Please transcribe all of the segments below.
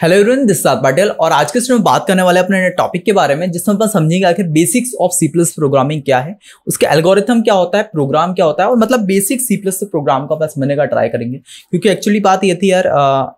Hello everyone, this सात पाटिल और आज के इसमें बात करने वाले अपने टॉपिक के बारे में जिसमें अपन समझेंगे आखिर basics of C plus programming क्या है, उसके एल्गोरिथम क्या होता है, प्रोग्राम क्या होता है और मतलब बेसिक सी प्लस प्रोग्राम का बस समझने का ट्राई करेंगे। क्योंकि एक्चुअली बात ये थी यार,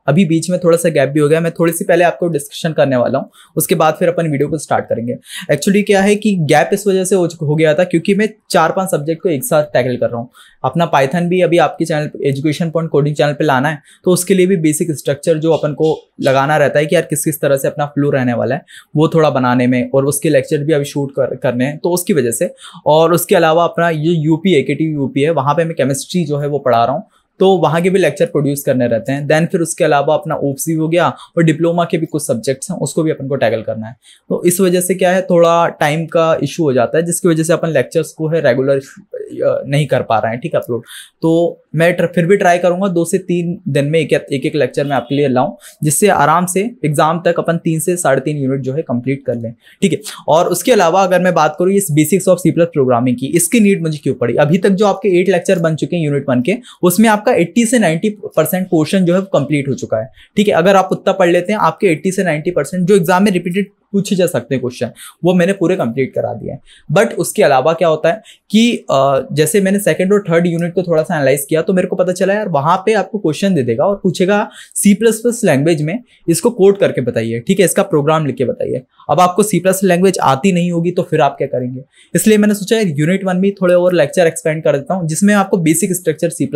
अभी बीच में थोड़ा सा गैप भी हो गया। मैं थोड़ी सी पहले आपको डिस्कशन करने वाला हूँ, उसके बाद फिर अपन वीडियो को स्टार्ट करेंगे। एक्चुअली क्या है कि गैप इस वजह से हो गया था क्योंकि मैं 4-5 सब्जेक्ट को एक साथ टैकल कर रहा हूँ। अपना पाइथन भी अभी आपके channel education point coding channel पे लाना है, तो उसके लिए भी बेसिक स्ट्रक्चर जो अपन को लगाना रहता है कि यार किस तरह से अपना फ्लो रहने वाला है वो थोड़ा बनाने में, और उसके लेक्चर भी अभी शूट करने हैं तो उसकी वजह से। और उसके अलावा अपना ये यूपी AKTU यूपी है, वहाँ पे मैं केमिस्ट्री जो है वो पढ़ा रहा हूँ, तो वहाँ के भी लेक्चर प्रोड्यूस करने रहते हैं। देन फिर उसके अलावा अपना ओप्सी हो गया और डिप्लोमा के भी कुछ सब्जेक्ट्स हैं, उसको भी अपन को टैकल करना है। तो इस वजह से क्या है, थोड़ा टाइम का इशू हो जाता है जिसकी वजह से अपन लेक्चर्स को है रेगुलर नहीं कर पा रहे हैं, ठीक है, अपलोड। तो मैं फिर भी ट्राई करूंगा 2 से 3 दिन में एक लेक्चर मैं आपके लिए लाऊं, जिससे आराम से एग्जाम तक अपन 3 से 3.5 यूनिट जो है कंप्लीट कर लें, ठीक है। और उसके अलावा अगर मैं बात करूँ इस basics of C plus programming की, इसकी नीड मुझे क्यों पड़ी। अभी तक जो आपके 8 लेक्चर बन चुके हैं यूनिट 1 के, उसमें आपका 80 से 90% पोर्शन जो है कंप्लीट हो चुका है, ठीक है। अगर आप उतना पढ़ लेते हैं, आपके 80 से 90% जो एग्जाम में रिपीटेड पूछे जा सकते हैं क्वेश्चन, वो मैंने पूरे कंप्लीट करा दिए हैं। बट उसके अलावा क्या होता है कि जैसे मैंने सेकंड और थर्ड यूनिट को थोड़ा सा एनालाइज किया तो मेरे को पता चला यार वहां पे आपको क्वेश्चन दे देगा और पूछेगा C++ लैंग्वेज में इसको कोड करके बताइए, ठीक है, इसका प्रोग्राम लिख के बताइए। अब आपको C++ लैंग्वेज आती नहीं होगी तो फिर आप क्या करेंगे। इसलिए मैंने सोचा यार यूनिट 1 में थोड़े और लेक्चर एक्सपेंड कर देता हूँ, जिसमें आपको बेसिक स्ट्रक्चर C++,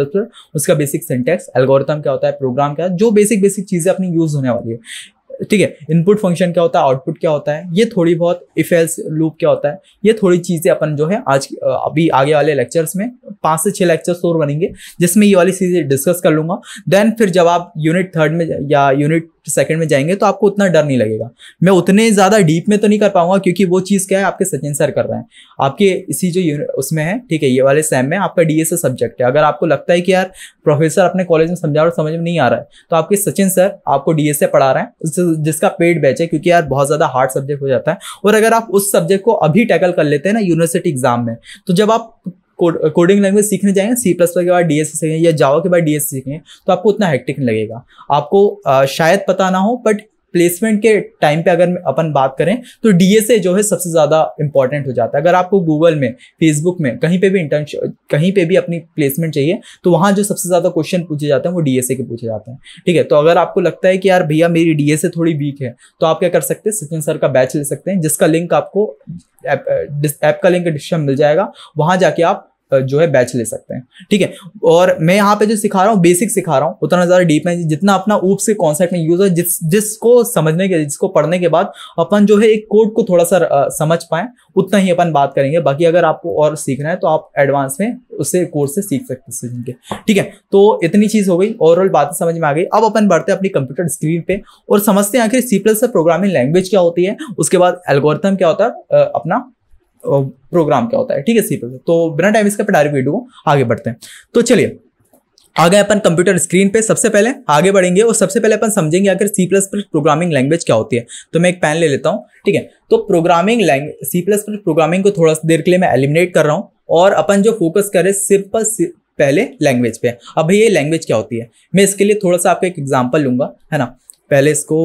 उसका बेसिक सिंटैक्स, एल्गोरिथम क्या होता है, प्रोग्राम क्या है, जो बेसिक चीजें अपनी यूज होने वाली है, ठीक है। इनपुट फंक्शन क्या होता है, आउटपुट क्या होता है, ये थोड़ी बहुत इफ एल्स लूप क्या होता है, ये थोड़ी चीजें अपन जो है आज अभी आगे वाले लेक्चर्स में 5 से 6 लेक्चर्स और बनेंगे जिसमें ये वाली चीजें डिस्कस कर लूंगा। देन फिर जब आप यूनिट 3 में या यूनिट 2 में जाएंगे तो आपको उतना डर नहीं लगेगा। मैं उतने ज्यादा डीप में तो नहीं कर पाऊंगा क्योंकि वो चीज क्या है, आपके सचिन सर कर रहे हैं, आपके इसी जो उसमें है, ठीक है, ये वाले सेम में आपका DSA सब्जेक्ट है। अगर आपको लगता है कि यार प्रोफेसर अपने कॉलेज में समझा और समझ में नहीं आ रहा है, तो आपके सचिन सर आपको DSA पढ़ा रहे हैं, जिसका पेड बैच है, क्योंकि यार बहुत ज्यादा हार्ड सब्जेक्ट हो जाता है। और अगर आप उस सब्जेक्ट को अभी टैकल कर लेते हैं ना यूनिवर्सिटी एग्जाम में, तो जब आप कोडिंग लैंग्वेज सीखने जाएंगे, C++ के बाद DSA सीखेंगे या जावा के बाद DSA सीखेंगे, तो आपको उतना हेक्टिक नहीं लगेगा। आपको शायद पता ना हो, बट प्लेसमेंट के टाइम पे अगर अपन बात करें तो DSA जो है सबसे ज्यादा इंपॉर्टेंट हो जाता है। अगर आपको गूगल में, फेसबुक में, कहीं पे भी इंटर्नशिप, कहीं पे भी अपनी प्लेसमेंट चाहिए, तो वहां जो सबसे ज्यादा क्वेश्चन पूछे जाते हैं वो DSA के पूछे जाते हैं, ठीक है। तो अगर आपको लगता है कि यार भैया मेरी DSA थोड़ी वीक है, तो आप क्या कर सकते हैं, सचिन सर का बैच ले सकते हैं, जिसका लिंक आपको ऐप का लिंक डिस्क्रिप्शन मिल जाएगा, वहां जाके आप जो है बैच ले सकते हैं, ठीक है। और मैं यहाँ पे जो सिखा रहा हूँ बेसिक सिखा रहा हूँ, उतना ज्यादा डीप में, जितना अपना ऊप से कॉन्सेप्ट में यूज है, जिसको समझने के, जिसको पढ़ने के बाद अपन जो है एक कोड को थोड़ा सा समझ पाए, उतना ही अपन बात करेंगे। बाकी अगर आपको और सीखना है तो आप एडवांस में उससे कोर्स से सीख सकते हैं, ठीक है। तो इतनी चीज हो गई, ओवरऑल बातें समझ में आ गई। अब अपन बढ़ते हैं अपनी कंप्यूटर स्क्रीन पे और समझते हैं आखिर C++ प्रोग्रामिंग लैंग्वेज क्या होती है, उसके बाद एल्गोरिथम क्या होता है, अपना प्रोग्राम क्या होता है, ठीक है, C++। तो बिना टाइम इसका डायरेक्ट वीडियो को आगे बढ़ते हैं। तो चलिए आ गए अपन कंप्यूटर स्क्रीन पे। सबसे पहले आगे बढ़ेंगे और सबसे पहले अपन समझेंगे आखिर C++ प्रोग्रामिंग लैंग्वेज क्या होती है। तो मैं एक पेन ले लेता हूं, ठीक है। तो प्रोग्रामिंग लैंग्वेज C++ प्रोग्रामिंग को थोड़ा देर के लिए मैं एलिमिनेट कर रहा हूं और अपन जो फोकस करें सिर्फ पहले लैंग्वेज पे। अब भैया ये लैंग्वेज क्या होती है, मैं इसके लिए थोड़ा सा आपको एक एग्जाम्पल लूंगा, है ना। पहले इसको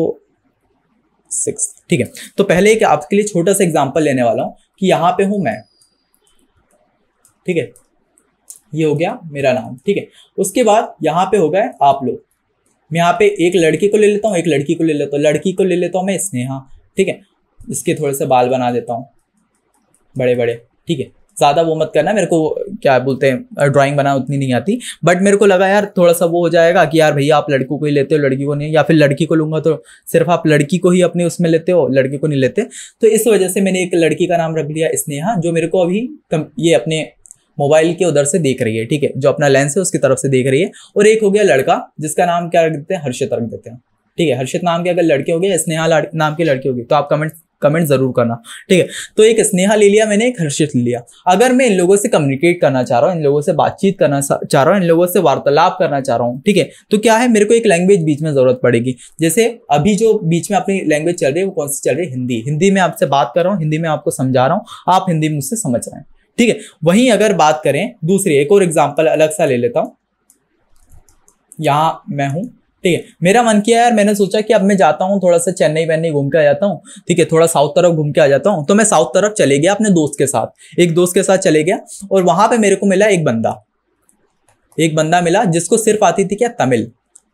6, ठीक है। तो पहले एक आपके लिए छोटा सा एग्जाम्पल लेने वाला हूं कि यहां पे हूं मैं, ठीक है, ये हो गया मेरा नाम, ठीक है। उसके बाद यहाँ पे हो गए आप लोग। मैं यहाँ पे एक लड़की को ले लेता हूँ, एक लड़की को ले लेता हूँ, लड़की को ले लेता हूँ मैं स्नेहा, ठीक है। इसके थोड़े से बाल बना देता हूँ बड़े बड़े, ठीक है। ज्यादा वो मत करना, मेरे को क्या बोलते हैं ड्राइंग बनाना उतनी नहीं आती, बट मेरे को लगा यार थोड़ा सा वो हो जाएगा कि यार भैया आप लड़कों को ही लेते हो, लड़की को नहीं, या फिर लड़की को लूंगा तो सिर्फ आप लड़की को ही अपने उसमें लेते हो, लड़के को नहीं लेते। तो इस वजह से मैंने एक लड़की का नाम रख लिया स्नेहा, जो मेरे को अभी ये अपने मोबाइल के उधर से देख रही है, ठीक है, जो अपना लेंस है उसकी तरफ से देख रही है। और एक हो गया लड़का, जिसका नाम क्या रख देते हैं, हर्षित रख देते हैं, ठीक है। हर्षित नाम के अगर लड़के हो गए, स्नेहा नाम की लड़की होगी, तो आप कमेंट जरूर करना, ठीक है। तो एक स्नेहा ले लिया मैंने, एक हर्षित ले लिया। अगर मैं इन लोगों से कम्युनिकेट करना चाह रहा हूँ, इन लोगों से बातचीत करना चाह रहा हूँ, इन लोगों से वार्तालाप करना चाह रहा हूँ, ठीक है, तो क्या है, मेरे को एक लैंग्वेज बीच में जरूरत पड़ेगी। जैसे अभी जो बीच में अपनी लैंग्वेज चल रही है वो कौन सी चल रही है, हिंदी। हिंदी में आपसे बात कर रहा हूँ, हिंदी में आपको समझा रहा हूँ, आप हिंदी में मुझसे समझ रहे हैं, ठीक है। वहीं अगर बात करें दूसरी, एक और एग्जांपल अलग सा ले लेता हूं। यहां मैं हूं, ठीक है, मेरा मन किया यार, मैंने सोचा कि अब मैं जाता हूँ थोड़ा सा चेन्नई वेन्नई घूम के आ जाता हूँ, ठीक है, थोड़ा साउथ तरफ घूम के आ जाता हूँ। तो मैं साउथ तरफ चले गया अपने दोस्त के साथ, एक दोस्त के साथ चले गया, और वहां पे मेरे को मिला एक बंदा मिला जिसको सिर्फ आती थी क्या, तमिल,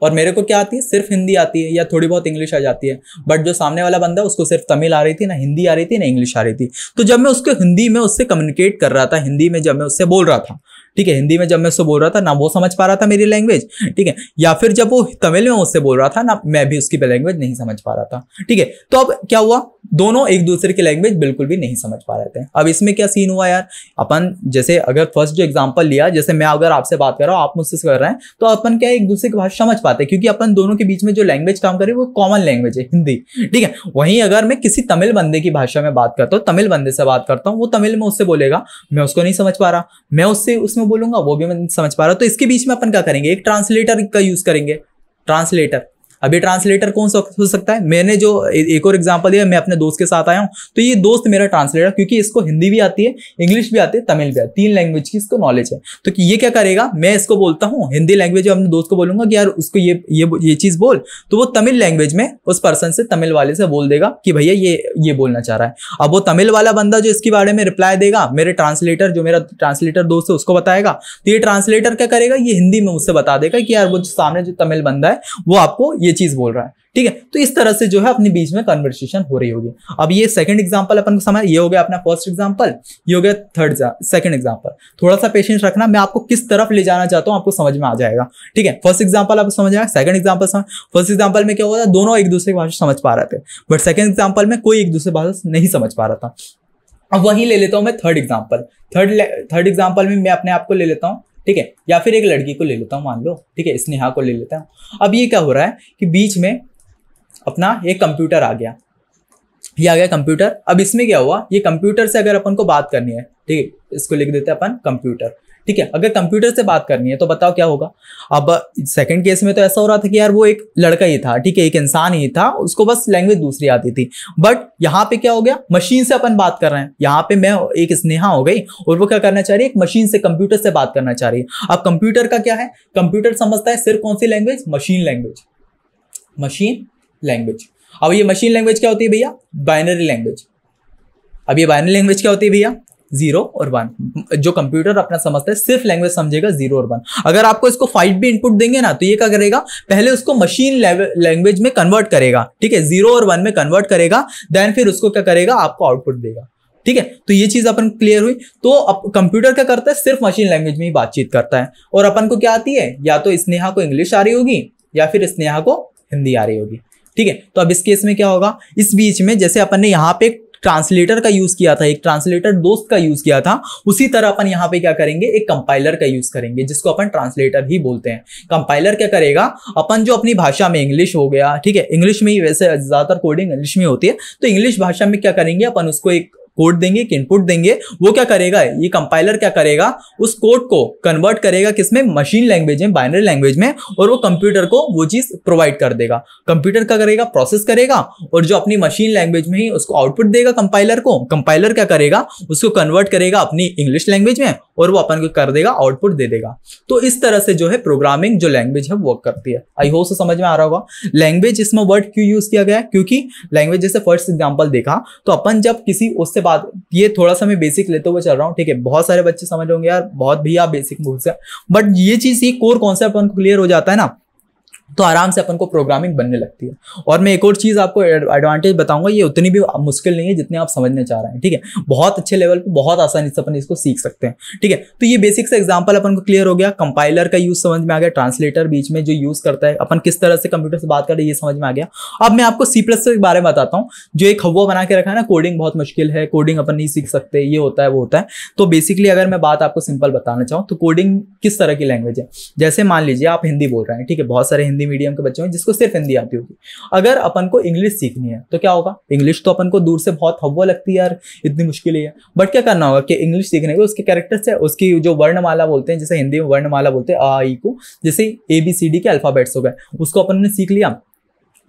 और मेरे को क्या आती है, सिर्फ हिंदी आती है या थोड़ी बहुत इंग्लिश आ जाती है। बट जो सामने वाला बंदा उसको सिर्फ तमिल आ रही थी, ना हिंदी आ रही थी, ना इंग्लिश आ रही थी। तो जब मैं उसको हिंदी में उससे कम्युनिकेट कर रहा था, हिंदी में जब मैं उससे बोल रहा था, ठीक है, हिंदी में जब मैं उससे बोल रहा था, ना वो समझ पा रहा था मेरी लैंग्वेज, ठीक है, या फिर जब वो तमिल में उससे बोल रहा था ना, मैं भी उसकी लैंग्वेज नहीं समझ पा रहा था, ठीक है। तो अब क्या हुआ, दोनों एक दूसरे की लैंग्वेज बिल्कुल भी नहीं समझ पा रहे थे। अब इसमें क्या सीन हुआ यार, अपन जैसे अगर फर्स्ट जो एग्जांपल लिया, जैसे मैं अगर आपसे बात कर रहा हूँ, आप मुझसे कर रहे हैं, तो अपन क्या एक दूसरे की भाषा समझ पाते हैं, क्योंकि अपन दोनों के बीच में जो लैंग्वेज काम करे वो कॉमन लैंग्वेज है, हिंदी, ठीक है। वहीं अगर मैं किसी तमिल बंदे की भाषा में बात करता हूँ, तमिल बंदे से बात करता हूँ, वो तमिल में उससे बोलेगा, मैं उसको नहीं समझ पा रहा, मैं उससे उसमें बोलूंगा, वो भी मैं नहीं समझ पा रहा। तो इसके बीच में अपन क्या करेंगे, एक ट्रांसलेटर का यूज करेंगे, ट्रांसलेटर। अब ये ट्रांसलेटर कौन सा हो सकता है, मैंने जो एक और एग्जांपल दिया, मैं अपने दोस्त के साथ आया हूं, तो ये दोस्त मेरा ट्रांसलेटर, क्योंकि इसको हिंदी भी आती है, इंग्लिश भी आती है, तमिल भी आती है, 3 लैंग्वेज की इसको नॉलेज है। तो ये क्या करेगा, मैं इसको बोलता हूं हिंदी लैंग्वेज, अपने दोस्त को बोलूंगा कि यार उसको ये चीज बोल, तो वो तमिल लैंग्वेज में उस पर्सन से, तमिल वाले से बोल देगा कि भैया ये बोलना चाह रहा है। अब वो तमिल वाला बंदा जो इसके बारे में रिप्लाई देगा, मेरे ट्रांसलेटर, जो मेरा ट्रांसलेटर दोस्त है, उसको बताएगा। तो ये ट्रांसलेटर क्या करेगा, ये हिंदी में मुझसे बता देगा कि यार वो सामने जो तमिल बंदा है वो आपको ये चीज बोल रहा है, ठीक है। तो इस तरह से जो है अपने बीच में कन्वर्सेशन हो रही होगी। अब ये सेकंड एग्जांपल अपन को समझ, ये हो गया अपना फर्स्ट एग्जांपल, ये हो गया सेकंड एग्जांपल। थोड़ा सा पेशेंस रखना, मैं आपको किस तरफ ले जाना चाहता हूं आपको समझ में आ जाएगा, ठीक है। फर्स्ट एग्जांपल आपको समझ आया, सेकंड एग्जांपल समझ। फर्स्ट एग्जांपल में क्या हुआ था, दोनों एक दूसरे की भाषा समझ पा रहे थे, बट सेकंड एग्जांपल में कोई एक दूसरे भाषा नहीं समझ पा रहा था। अब वही ले लेता हूं मैं थर्ड एग्जांपल। थर्ड एग्जांपल में मैं अपने आप को ले लेता हूं, ठीक है, या फिर एक लड़की को ले लेता हूं, मान लो, ठीक है, स्नेहा को ले लेता हूं। अब ये क्या हो रहा है कि बीच में अपना एक कंप्यूटर आ गया, ये आ गया कंप्यूटर। अब इसमें क्या हुआ, ये कंप्यूटर से अगर अपन को बात करनी है, ठीक है, इसको लिख देते हैं अपन कंप्यूटर, ठीक है। अगर कंप्यूटर से बात करनी है तो बताओ क्या होगा। अब सेकंड केस में तो ऐसा हो रहा था कि यार वो एक लड़का ही था, ठीक है, एक इंसान ही था, उसको बस लैंग्वेज दूसरी आती थी। बट यहाँ पे क्या हो गया, मशीन से अपन बात कर रहे हैं, यहाँ पे मैं एक स्नेहा हो गई और वो क्या करना चाह रही है, एक मशीन से, कंप्यूटर से बात करना चाह रही है। अब कंप्यूटर का क्या है, कंप्यूटर समझता है सिर्फ कौन सी language, machine language, machine language. अब ये मशीन लैंग्वेज क्या होती है भैया, बाइनरी लैंग्वेज। अब ये बाइनरी लैंग्वेज क्या होती है भैया, 0 और 1। जो कंप्यूटर अपना समझता है सिर्फ लैंग्वेज समझेगा 0 और 1। अगर आपको इसको 5 भी इनपुट देंगे ना, तो ये क्या करेगा, पहले उसको मशीन लैंग्वेज में कन्वर्ट करेगा, ठीक है, 0 और 1 में कन्वर्ट करेगा, देन फिर उसको क्या करेगा, आपको आउटपुट देगा, ठीक है। तो ये चीज अपन क्लियर हुई। तो अब कंप्यूटर क्या करता है, सिर्फ मशीन लैंग्वेज में ही बातचीत करता है, और अपन को क्या आती है, या तो स्नेहा को इंग्लिश आ रही होगी या फिर स्नेहा को हिंदी आ रही होगी, ठीक है। तो अब इस केस में क्या होगा, इस बीच में जैसे अपन ने यहाँ पे ट्रांसलेटर का यूज किया था, एक ट्रांसलेटर दोस्त का यूज किया था, उसी तरह अपन यहाँ पे क्या करेंगे, एक कंपाइलर का यूज करेंगे, जिसको अपन ट्रांसलेटर ही बोलते हैं। कंपाइलर क्या करेगा, अपन जो अपनी भाषा में, इंग्लिश हो गया, ठीक है, इंग्लिश में ही वैसे ज्यादातर कोडिंग इंग्लिश में होती है, तो इंग्लिश भाषा में क्या करेंगे, अपन उसको एक कोड देंगे, एक इनपुट देंगे, वो क्या करेगा, ये कंपाइलर क्या करेगा, उस कोड को कन्वर्ट करेगा किसमें, मशीन लैंग्वेज में, बाइनरी लैंग्वेज में, और वो कंप्यूटर को वो चीज प्रोवाइड कर देगा। कंप्यूटर क्या करेगा, प्रोसेस करेगा, और जो अपनी मशीन लैंग्वेज में ही उसको आउटपुट देगा कंपाइलर को। कंपाइलर क्या करेगा, उसको कन्वर्ट करेगा अपनी इंग्लिश लैंग्वेज में, और वो अपन को कर देगा, आउटपुट दे देगा। तो इस तरह से जो है प्रोग्रामिंग जो लैंग्वेज है वर्क करती है। आई होप समझ में आ रहा होगा। लैंग्वेज इसमें वर्ड क्यों यूज किया गया है, क्योंकि लैंग्वेज जैसे फर्स्ट एग्जांपल देखा, तो अपन जब किसी उससे बात, ये थोड़ा सा मैं बेसिक लेते हुए चल रहा हूँ, ठीक है, बहुत सारे बच्चे समझ रहे होंगे यार बहुत भी आप बेसिक भूल से, बट ये चीज, ये कोर कॉन्सेप्ट अपन को क्लियर हो जाता है ना, तो आराम से अपन को प्रोग्रामिंग बनने लगती है। और मैं एक और चीज आपको एडवांटेज बताऊंगा, ये उतनी भी मुश्किल नहीं है जितने आप समझने चाह रहे हैं, ठीक है, बहुत अच्छे लेवल पे बहुत आसानी से अपन इसको सीख सकते हैं, ठीक है। तो ये बेसिक से एग्जांपल अपन को क्लियर हो गया, कंपाइलर का यूज समझ में आ गया, ट्रांसलेटर बीच में जो यूज करता है, अपन किस तरह से कंप्यूटर से बात करते हैं ये समझ में आ गया। अब मैं आपको C++ के बारे में बताता हूँ, जो एक हवा बना के रखा है ना, कोडिंग बहुत मुश्किल है, कोडिंग अपन नहीं सीख सकते, ये होता है वो होता है। तो बेसिकली अगर मैं बात आपको सिंपल बताना चाहूँ, तो कोडिंग किस तरह की लैंग्वेज है, जैसे मान लीजिए आप हिंदी बोल रहे हैं, ठीक है, बहुत सारे हिंदी मीडियम के बच्चे हैं जिसको सिर्फ हिंदी आती होगी। अगर अपन को इंग्लिश सीखनी है तो क्या होगा, इंग्लिश तो अपन को दूर से बहुत हवा लगती है यार, इतनी मुश्किल है, बट क्या करना होगा कि इंग्लिश सीखने के उसके कैरेक्टर से, उसकी जो वर्णमाला बोलते हैं, जैसे हिंदी में वर्णमाला बोलते हैं आ ई को, जैसे ABCD के अल्फाबेट्स हो गए, उसको अपन ने सीख लिया।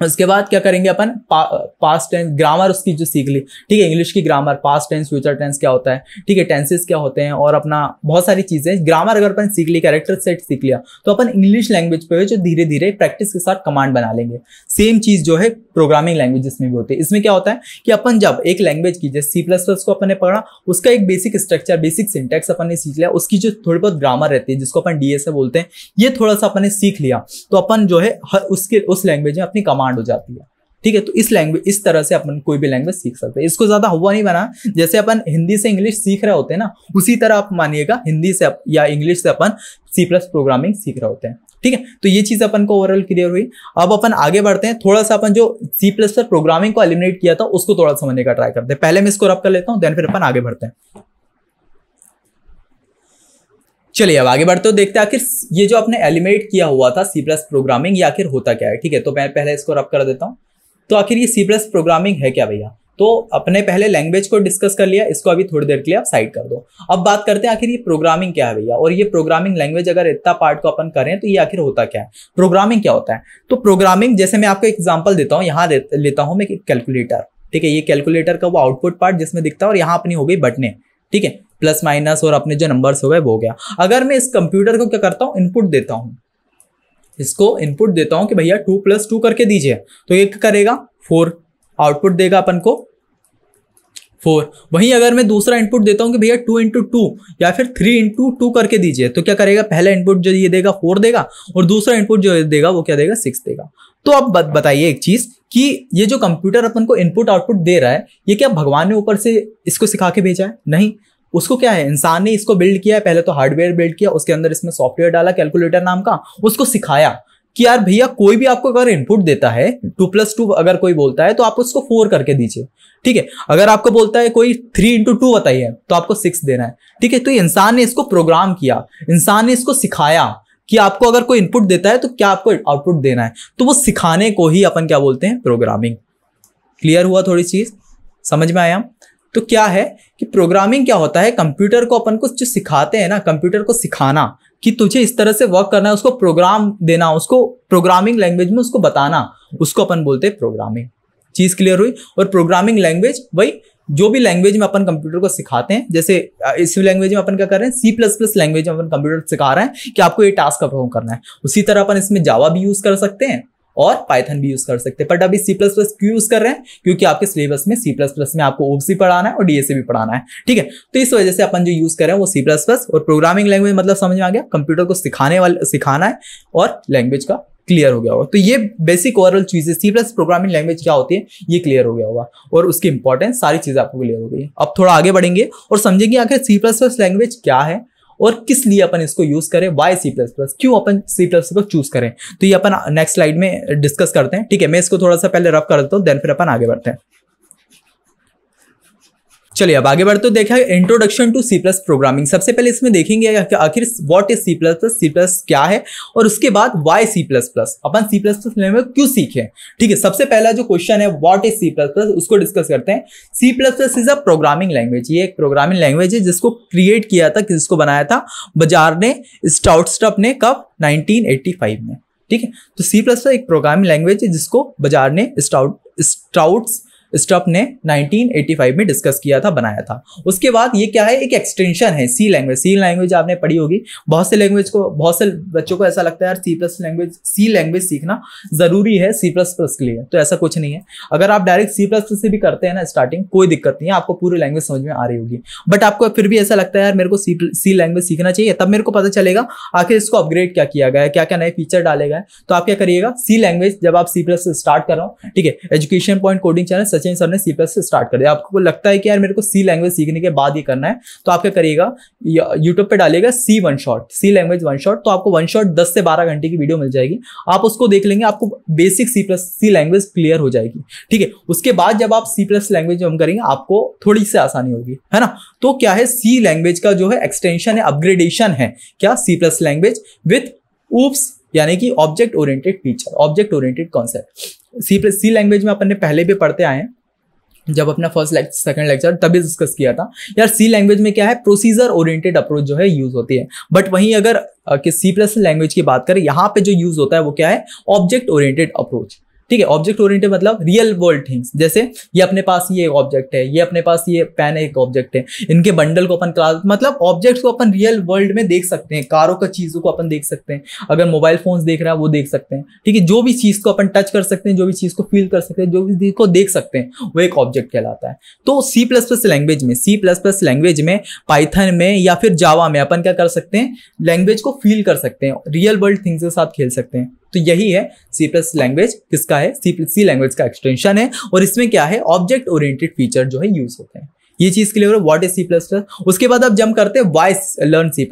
उसके बाद क्या करेंगे अपन, पास्ट टेंस ग्रामर उसकी जो सीख ली, ठीक है, इंग्लिश की grammar, past tense future tense क्या होता है, ठीक है, टेंसेस क्या होते हैं, और अपना बहुत सारी चीजें ग्रामर अगर अपन सीख ली, कैरेक्टर सेट सीख लिया, तो अपन इंग्लिश लैंग्वेज पे जो धीरे धीरे प्रैक्टिस के साथ कमांड बना लेंगे। सेम चीज जो है प्रोग्रामिंग लैंग्वेज में भी होती है। इसमें क्या होता है कि अपन जब एक लैंग्वेज की, जैसे C++ को अपन ने पढ़ा, उसका एक बेसिक स्ट्रक्चर, बेसिक सिंटैक्स अपन ने सीख लिया, उसकी जो थोड़ी बहुत ग्रामर रहती है जिसको अपन DSA बोलते हैं, ये थोड़ा सा अपन ने सीख लिया, तो अपन जो है उसके उस लैंग्वेज में अपनी कमांड हो जाती है, ठीक है। तो इस लैंग्वेज, इस तरह से अपन कोई भी लैंग्वेज सीख सकते हैं। इसको ज्यादा हुआ नहीं बना, जैसे अपन हिंदी से इंग्लिश सीख रहे होते हैं ना, उसी तरह आप मानिएगा हिंदी से या इंग्लिश से अपन C+ प्रोग्रामिंग सीख रहे होते हैं, ठीक है। तो ये चीज अपन को ओवरऑल क्लियर हुई। अब अपन आगे बढ़ते हैं, थोड़ा सा अपन जो C+ प्रोग्रामिंग को एलिमिनेट किया था उसको थोड़ा समझने का ट्राई करते हैं। पहले मैं इसको रब कर लेता हूं, देन फिर अपन आगे बढ़ते हैं। चलिए अब आगे बढ़ते हो, देखते हैं आखिर ये जो आपने एलिमिनेट किया हुआ था C+ प्रोग्रामिंग, ये आखिर होता क्या है, ठीक है। तो मैं पहले इसको रब कर देता हूं। तो आखिर ये C+ प्रोग्रामिंग है क्या भैया? तो अपने पहले लैंग्वेज को डिस्कस कर लिया, इसको अभी थोड़ी देर के लिए आप साइड कर दो। अब बात करते हैं आखिर ये प्रोग्रामिंग क्या है भैया, और ये प्रोग्रामिंग लैंग्वेज अगर इतना पार्ट को अपन करें तो ये आखिर होता क्या है, प्रोग्रामिंग क्या होता है। तो प्रोग्रामिंग, जैसे मैं आपको एग्जांपल देता हूँ, यहाँ लेता हूँ मैं कैलकुलेटर, ठीक है। ये कैलकुलेटर का वो आउटपुट पार्ट जिसमें दिखता है, और यहाँ अपनी हो गई बटने, ठीक है, प्लस माइनस और अपने जो नंबर्स हो गए वो हो गया। अगर मैं इस कंप्यूटर को क्या करता हूँ, इनपुट देता हूँ, इसको इनपुट देता हूँ कि भैया 2 + 2 करके दीजिए, तो ये करेगा 4, आउटपुट देगा अपन को 4। वहीं अगर मैं दूसरा इनपुट देता हूं कि भैया 2 × 2 या फिर 3 × 2 करके दीजिए, तो क्या करेगा, पहला इनपुट जो ये देगा 4 देगा, और दूसरा इनपुट जो देगा वो क्या देगा, 6 देगा। तो अब बताइए एक चीज कि ये जो कंप्यूटर अपन को इनपुट आउटपुट दे रहा है, ये क्या भगवान ने ऊपर से इसको सिखा के भेजा है? नहीं, उसको क्या है, इंसान ने इसको बिल्ड किया है। पहले तो हार्डवेयर बिल्ड किया, उसके अंदर इसमें सॉफ्टवेयर डाला कैलकुलेटर नाम का, उसको सिखाया कि यार भैया कोई भी आपको अगर इनपुट देता है 2 + 2 अगर कोई बोलता है तो आप उसको 4 करके दीजिए, ठीक है। अगर आपको बोलता है कोई 3 × 2 बताइए तो आपको 6 देना है, ठीक है। तो इंसान ने इसको प्रोग्राम किया, इंसान ने इसको सिखाया कि आपको अगर कोई इनपुट देता है तो क्या आपको आउटपुट देना है, तो वो सिखाने को ही अपन क्या बोलते हैं, प्रोग्रामिंग। क्लियर हुआ, थोड़ी चीज समझ में आया? तो क्या है कि प्रोग्रामिंग क्या होता है, कंप्यूटर को अपन को जो सिखाते हैं ना, कंप्यूटर को सिखाना कि तुझे इस तरह से वर्क करना है, उसको प्रोग्राम देना, उसको प्रोग्रामिंग लैंग्वेज में उसको बताना, उसको अपन बोलते हैं प्रोग्रामिंग। चीज क्लियर हुई? और प्रोग्रामिंग लैंग्वेज वही जो भी लैंग्वेज में अपन कंप्यूटर को सिखाते हैं, जैसे इस लैंग्वेज में अपन क्या कर रहे हैं, C++ लैंग्वेज में अपन कंप्यूटर सिखा रहे हैं कि आपको ये टास्क परफॉर्म करना है। उसी तरह अपन इसमें जावा भी यूज कर सकते हैं और पाइथन भी यूज कर सकते हैं, बट अभी C++ क्यों यूज कर रहे हैं, क्योंकि आपके सिलेबस में C++ में आपको OOPS पढ़ाना है और DSA भी पढ़ाना है, ठीक है। तो इस वजह से अपन जो यूज कर रहे हैं वो C++। और प्रोग्रामिंग लैंग्वेज मतलब समझ में आ गया, कंप्यूटर को सिखाना है और लैंग्वेज का क्लियर हो गया होगा। तो ये बेसिक ओवरऑल चीजें C+ प्रोग्रामिंग लैंग्वेज क्या होती है ये क्लियर हो गया होगा, और उसकी इंपॉर्टेंस सारी चीजें आपको क्लियर हो गई। अब थोड़ा आगे बढ़ेंगे और समझेंगे आखिर C++ लैंग्वेज क्या है और किस लिए अपन इसको यूज करें, वाई C++, क्यों अपन C++ को चूज करें। तो ये अपन नेक्स्ट स्लाइड में डिस्कस करते हैं, ठीक है। मैं इसको थोड़ा सा पहले रफ कर देता हूं, देन फिर अपन आगे बढ़ते हैं। चलिए अब आगे बढ़ते देखा इंट्रोडक्शन टू C+ प्रोग्रामिंग। सबसे पहले इसमें देखेंगे आखिर व्हाट इज C++, क्या है, और उसके बाद वाई C++, अपन C++ लैंग्वेज क्यों सीखे, ठीक है। सबसे पहला जो क्वेश्चन है व्हाट इज C++, उसको डिस्कस करते हैं। C++ is a programming language, ये एक प्रोग्रामिंग लैंग्वेज है जिसको क्रिएट किया था, किसको बनाया था, बजाज ने, स्टाउटस्टप ने, कब, 1985 में, ठीक है। तो C++ एक प्रोग्रामिंग लैंग्वेज है जिसको बजाज ने, स्टाउटस्टप ने 1985 में डिस्कस किया था, बनाया था। उसके बाद ये क्या है, एक एक्सटेंशन है C लैंग्वेज। C लैंग्वेज आपने पढ़ी होगी, बहुत से बच्चों को ऐसा लगता है यार C लैंग्वेज सीखना जरूरी है C++ के लिए, तो ऐसा कुछ नहीं है। अगर आप डायरेक्ट C++ से भी करते हैं ना स्टार्टिंग, कोई दिक्कत नहीं है, आपको पूरी लैंग्वेज समझ में आ रही होगी। बट आपको फिर भी ऐसा लगता है यार मेरे को C लैंग्वेज सीखना चाहिए, तब मेरे को पता चलेगा आखिर इसको अपग्रेड क्या किया गया है, क्या क्या नए फीचर डाले गए। तो आप क्या करिएगा, C लैंग्वेज जब आप C+ स्टार्ट कर रहा हूँ, ठीक है, education point coding channel Sachin sir ने C+ स्टार्ट कर दिया। आपको लगता है कि यार मेरे को C लैंग्वेज सीखने के बाद ही करना है, तो आप क्या करिएगा, यूट्यूब पे डालिएगा C लैंग्वेज वन शॉट, तो आपको वन शॉट 10 से 12 घंटे की वीडियो मिल जाएगी। आप उसको देख लेंगे, आपको बेसिक C लैंग्वेज क्लियर हो जाएगी, ठीक है। उसके बाद जब आप C+ लैंग्वेज हम करेंगे, आपको थोड़ी सी आसानी होगी, है ना। तो क्या है, C लैंग्वेज का जो है एक्सटेंशन है, अपग्रेडेशन है क्या, C+ लैंग्वेज विथ OOPS, यानी कि object oriented feature, object oriented concept. C language में अपन ने पहले भी पढ़ते आए हैं, जब अपना फर्स्ट सेकंड लेक्चर तभी डिस्कस किया था यार। C लैंग्वेज में क्या है, प्रोसीजर ओरिएंटेड अप्रोच जो है यूज होती है। बट वहीं अगर C+ लैंग्वेज की बात करें, यहाँ पे जो यूज होता है वो क्या है, ऑब्जेक्ट ओरिएंटेड अप्रोच, ठीक है। ऑब्जेक्ट ओरिएंटेड मतलब रियल वर्ल्ड थिंग्स, जैसे ये अपने पास ये एक ऑब्जेक्ट है, ये अपने पास ये पेन एक ऑब्जेक्ट है, इनके बंडल को अपन क्लास मतलब ऑब्जेक्ट्स को अपन रियल वर्ल्ड में देख सकते हैं, कारों का चीजों को अपन देख सकते हैं, अगर मोबाइल फोन्स देख रहा है वो देख सकते हैं, ठीक है। जो भी चीज को अपन टच कर सकते हैं, जो भी चीज को फील कर सकते हैं, जो भी चीज को देख सकते हैं, वो एक ऑब्जेक्ट कहलाता है। तो C++ लैंग्वेज में, पाइथन में या फिर जावा में अपन क्या कर सकते हैं, लैंग्वेज को फील कर सकते हैं, रियल वर्ल्ड थिंग्स के साथ खेल सकते हैं। तो यही है C+ लैंग्वेज। किसका है? सी लैंग्वेज का एक्सटेंशन है, और इसमें क्या है, ऑब्जेक्ट ओरिएंटेड फीचर जो है यूज होते हैं। ये चीज क्लियर है, व्हाट इज C++। उसके बाद अब जंप करते हैं व्हाई लर्न C++।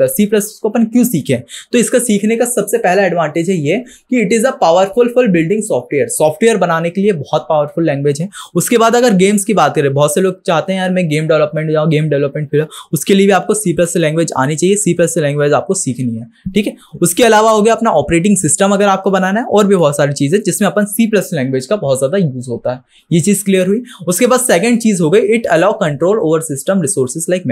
को अपन क्यों सीखे? तो इसका सीखने का सबसे पहला एडवांटेज है ये कि it is a powerful for building software बनाने के लिए बहुत पावरफुल लैंग्वेज है। उसके बाद अगर गेम्स की बात करें, बहुत से लोग चाहते हैं यार मैं गेम डेवलपमेंट जाऊँ, गेम डेवलपमेंट फिर, उसके लिए भी आपको C+ लैंग्वेज आनी चाहिए, C+ लैंग्वेज आपको सीखनी है, ठीक है। उसके अलावा हो गया अपना ऑपरेटिंग सिस्टम अगर आपको बनाना है, और भी बहुत सारी चीजें जिसमें अपन C+ लैंग्वेज का बहुत ज्यादा यूज होता है। ये चीज क्लियर हुई। उसके बाद सेकंड चीज हो गई, it allow control over system resources like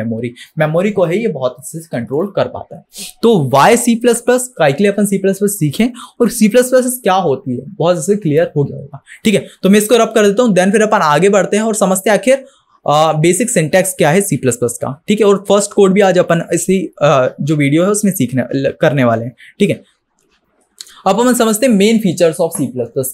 memory को है ये बहुत अच्छे से कंट्रोल कर पाता है। तो वाई C++ का के लिए अपन C++ सीखें, और C++ क्या होती है बहुत अच्छे से क्लियर हो गया होगा, ठीक है। तो मैं इसको रब कर देता हूं, देन फिर अपन आगे बढ़ते हैं और समझते हैं आखिर बेसिक सिंटैक्स क्या है C++ का, ठीक है। और फर्स्ट कोड भी आज अपन इसी जो वीडियो है उसमें सीखने करने वाले हैं, ठीक है। अब हम समझते हैं मेन फीचर्स ऑफ C++।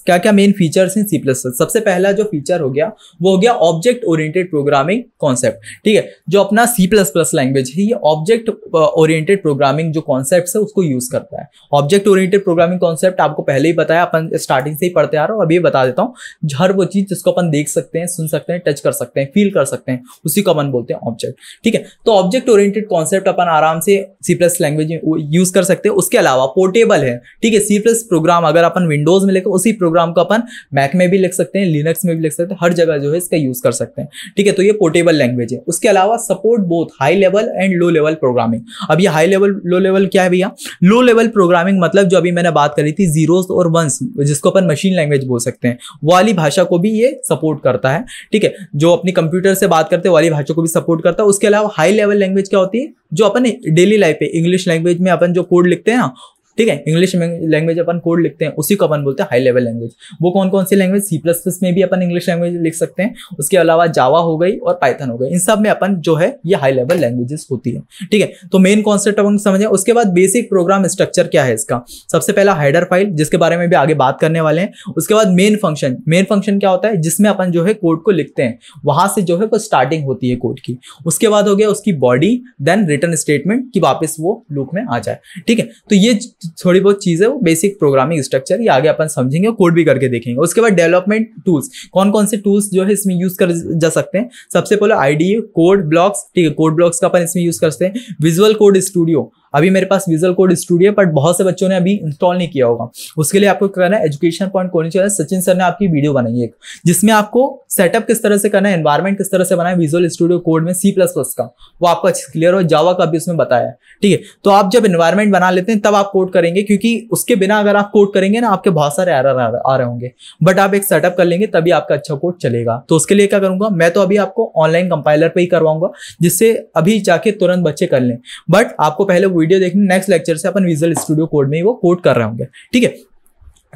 क्या क्या मेन फीचर्स हैं C++? सबसे पहला जो फीचर हो गया वो हो गया ऑब्जेक्ट ओरिएंटेड प्रोग्रामिंग कॉन्सेप्ट, ठीक है। जो अपना C++ लैंग्वेज है ये ऑब्जेक्ट ओरिएंटेड प्रोग्रामिंग जो कॉन्सेप्ट है उसको यूज करता है। ऑब्जेक्ट ओरिएंटेड प्रोग्रामिंग कॉन्सेप्ट आपको पहले ही बताया, अपन स्टार्टिंग से ही पढ़ते आ रहे हो, अभी बता देता हूँ। हर वो चीज जिसको अपन देख सकते हैं, सुन सकते हैं, टच कर सकते हैं, फील कर सकते हैं, उसी को अपन बोलते हैं ऑब्जेक्ट, ठीक है। तो ऑब्जेक्ट ओरिएंटेड कॉन्सेप्ट अपन आराम से C+ लैंग्वेज में यूज कर सकते हैं। उसके अलावा पोर्टेबल है, ठीक है। C+ प्रोग्राम अगर अपन विंडोज में लिखे, उसी प्रोग्राम को अपन मैक में भी लिख सकते हैं, लिनक्स में भी लिख सकते हैं, हर जगह जो है इसका यूज कर सकते हैं, ठीक है। तो ये पोर्टेबल लैंग्वेज है। उसके अलावा support both high level and low level programming. अब ये हाई लेवल लो लेवल क्या है भैया? लो लेवल प्रोग्रामिंग मतलब जो अभी मैंने बात करी थी जीरोस और वंस, जिसको अपन मशीन लैंग्वेज बोल सकते हैं, वाली भाषा को भी ये सपोर्ट करता है, ठीक है। जो अपनी कंप्यूटर से बात करते हैं वाली भाषा को भी सपोर्ट करता है। उसके अलावा हाई लेवल लैंग्वेज क्या होती है? जो अपन डेली लाइफ पे इंग्लिश लैंग्वेज में अपन जो कोड लिखते हैं ना, ठीक है, इंग्लिश लैंग्वेज अपन कोड लिखते हैं, उसी को अपन बोलते हैं हाई लेवल लैंग्वेज। वो कौन कौन सी लैंग्वेज? C++ में भी अपन इंग्लिश लैंग्वेज लिख सकते हैं, उसके अलावा जावा हो गई और पाइथन हो गई, इन सब में अपन जो है ये हाई लेवल लैंग्वेजेस होती है, ठीक है। तो मेन कॉन्सेप्ट अपन समझे। उसके बाद बेसिक प्रोग्राम स्ट्रक्चर क्या है इसका? सबसे पहला हेडर फाइल, जिसके बारे में भी आगे बात करने वाले हैं। उसके बाद मेन फंक्शन क्या होता है? जिसमें अपन जो है कोड को लिखते हैं, वहां से जो है वो स्टार्टिंग होती है कोड की। उसके बाद हो गया उसकी बॉडी, देन रिटर्न स्टेटमेंट कि वापस वो लूप में आ जाए, ठीक है। तो ये थोड़ी बहुत चीजें वो बेसिक प्रोग्रामिंग स्ट्रक्चर, ये आगे अपन समझेंगे, कोड भी करके देखेंगे। उसके बाद डेवलपमेंट टूल्स, कौन कौन से टूल्स जो है इसमें यूज कर जा सकते हैं? सबसे पहले IDE, कोड ब्लॉक्स, ठीक है। कोड ब्लॉक्स का अपन इसमें यूज करते हैं। विजुअल कोड स्टूडियो, अभी मेरे पास विजुअल कोड स्टूडियो है, बट बहुत से बच्चों ने अभी इंस्टॉल नहीं किया होगा। उसके लिए आपको करना है education point coding channel, Sachin sir ने आपकी वीडियो बनाई है एक, जिसमें आपको सेटअप किस तरह से करना है, एनवायरमेंट किस तरह से बनाए विजुअल स्टूडियो कोड में C++ का, वो आपको अच्छे क्लियर हो। जावा का भी उसमें बताया है, ठीक है। तो आप जब एनवायरमेंट बना लेते हैं तब आप कोड करेंगे, क्योंकि उसके बिना अगर आप कोड करेंगे ना, आपके बहुत सारे एरर आ रहे होंगे, बट आप एक सेटअप कर लेंगे तभी आपका अच्छा कोड चलेगा। तो उसके लिए क्या करूंगा मैं? तो अभी आपको ऑनलाइन कंपाइलर पे ही करवाऊंगा, जिससे अभी जाके तुरंत बच्चे कर लें, बट आपको पहले वीडियो देखनी, नेक्स्ट लेक्चर से अपन विजुअल स्टूडियो कोड में ही वो कोड कर रहे होंगे, ठीक है।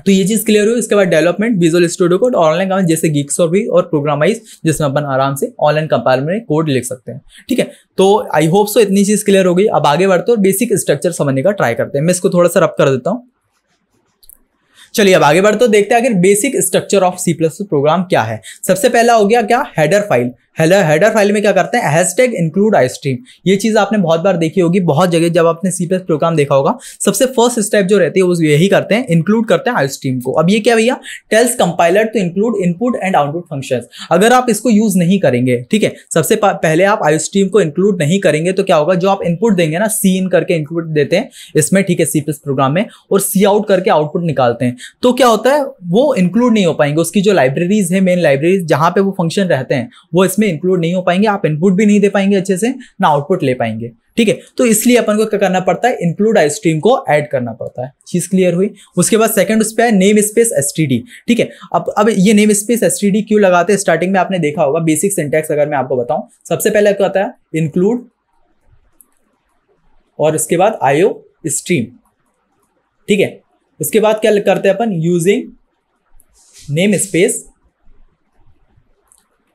तो ये चीज क्लियर हुई। इसके बाद development, visual studio code, online काम जैसे गिग्स और प्रोग्रामाइज, जिसमें अपन आराम से ऑनलाइन कंपाइलर में कोड लिख सकते हैं, ठीक है। तो आई होप सो इतनी चीज क्लियर हो गई। अब आगे बढ़ते और बेसिक स्ट्रक्चर समझने का ट्राई करते हैं। मैं इसको थोड़ा सा रब कर देता हूं। चलिए अब आगे बढ़ते देखते हैं आखिर basic structure of C++ program क्या है। सबसे पहला हो गया क्या? Header file. हेडर फाइल में क्या करते हैं? Hashtag include iostream. ये चीज आपने बहुत बार देखी होगी, बहुत जगह जब आपने C+ प्रोग्राम देखा होगा, सबसे फर्स्ट स्टेप जो रहती है वो यही करते हैं, इंक्लूड करते हैं आईस्ट्रीम को। अब ये क्या भैया? Tells compiler to include input and output functions. अगर आप इसको यूज नहीं करेंगे, ठीक है, सबसे पहले आप आईस्ट्रीम को इंक्लूड नहीं करेंगे तो क्या होगा? जो आप इनपुट देंगे ना, सी इन करके इनपुट देते हैं इसमें, ठीक है, C+ प्रोग्राम में, और सी आउट करके आउटपुट निकालते हैं, तो क्या होता है? वो इंक्लूड नहीं हो पाएंगे। उसकी जो लाइब्रेरीज है, मेन लाइब्रेरीज जहां पे वो फंक्शन रहते हैं, वो इसमें इंक्लूड नहीं हो पाएंगे। आप इनपुट भी नहीं दे पाएंगे अच्छे से, ना आउटपुट ले पाएंगे, ठीक है। तो इसलिए अपन को क्या करना पड़ता है? इंक्लूड आईस्ट्रीम को ऐड करना पड़ता है। चीज क्लियर हुई। उसके बाद सेकंड उस पे है नेम स्पेस एसटीडी, ठीक है। अब ये नेम स्पेस एसटीडी क्यों लगाते हैं? स्टार्टिंग में आपने देखा होगा, बेसिक सिंटैक्स अगर मैं आपको बताऊं, सबसे पहले क्या होता है? इंक्लूड, और उसके बाद आईओ स्ट्रीम, ठीक है। उसके बाद क्या करते हैं अपन? यूजिंग नेम स्पेस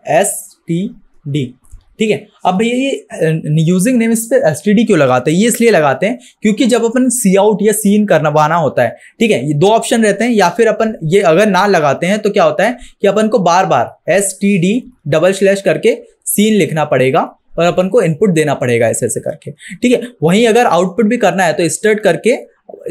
std, ठीक है। अब भैया ये यूजिंग नेम स्पेस std क्यों लगाते हैं? ये इसलिए लगाते हैं क्योंकि जब अपन सी आउट या सीन करवाना होता है, ठीक है, ये दो ऑप्शन रहते हैं, या फिर अपन ये अगर ना लगाते हैं तो क्या होता है कि अपन को बार बार std करके सीन लिखना पड़ेगा और अपन को इनपुट देना पड़ेगा ऐसे ऐसे करके, ठीक है। वहीं अगर आउटपुट भी करना है तो स्टार्ट करके,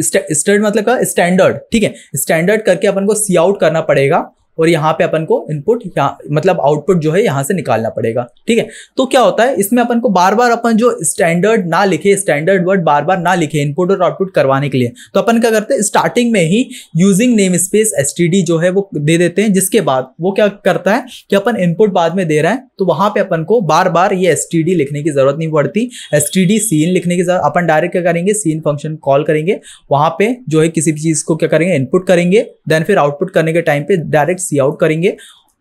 स्टार्ट मतलब का स्टैंडर्ड, ठीक है, स्टैंडर्ड करके अपन को सी आउट करना पड़ेगा और यहाँ पे अपन को इनपुट मतलब आउटपुट जो है यहाँ से निकालना पड़ेगा, ठीक है। तो क्या होता है इसमें अपन को बार बार अपन जो स्टैंडर्ड ना लिखे, स्टैंडर्ड वर्ड बार बार ना लिखे इनपुट और आउटपुट करवाने के लिए, तो अपन क्या करते हैं स्टार्टिंग में ही यूजिंग नेम स्पेस std जो है वो दे देते हैं, जिसके बाद वो क्या करता है कि अपन इनपुट बाद में दे रहे हैं तो वहां पे अपन को बार बार ये std लिखने की जरूरत नहीं पड़ती, std सीन लिखने की जरूरत, अपन डायरेक्ट क्या करेंगे सीन फंक्शन कॉल करेंगे, वहां पे जो है किसी भी चीज को क्या करेंगे इनपुट करेंगे, देन फिर आउटपुट करने के टाइम पे डायरेक्ट सी आउट करेंगे,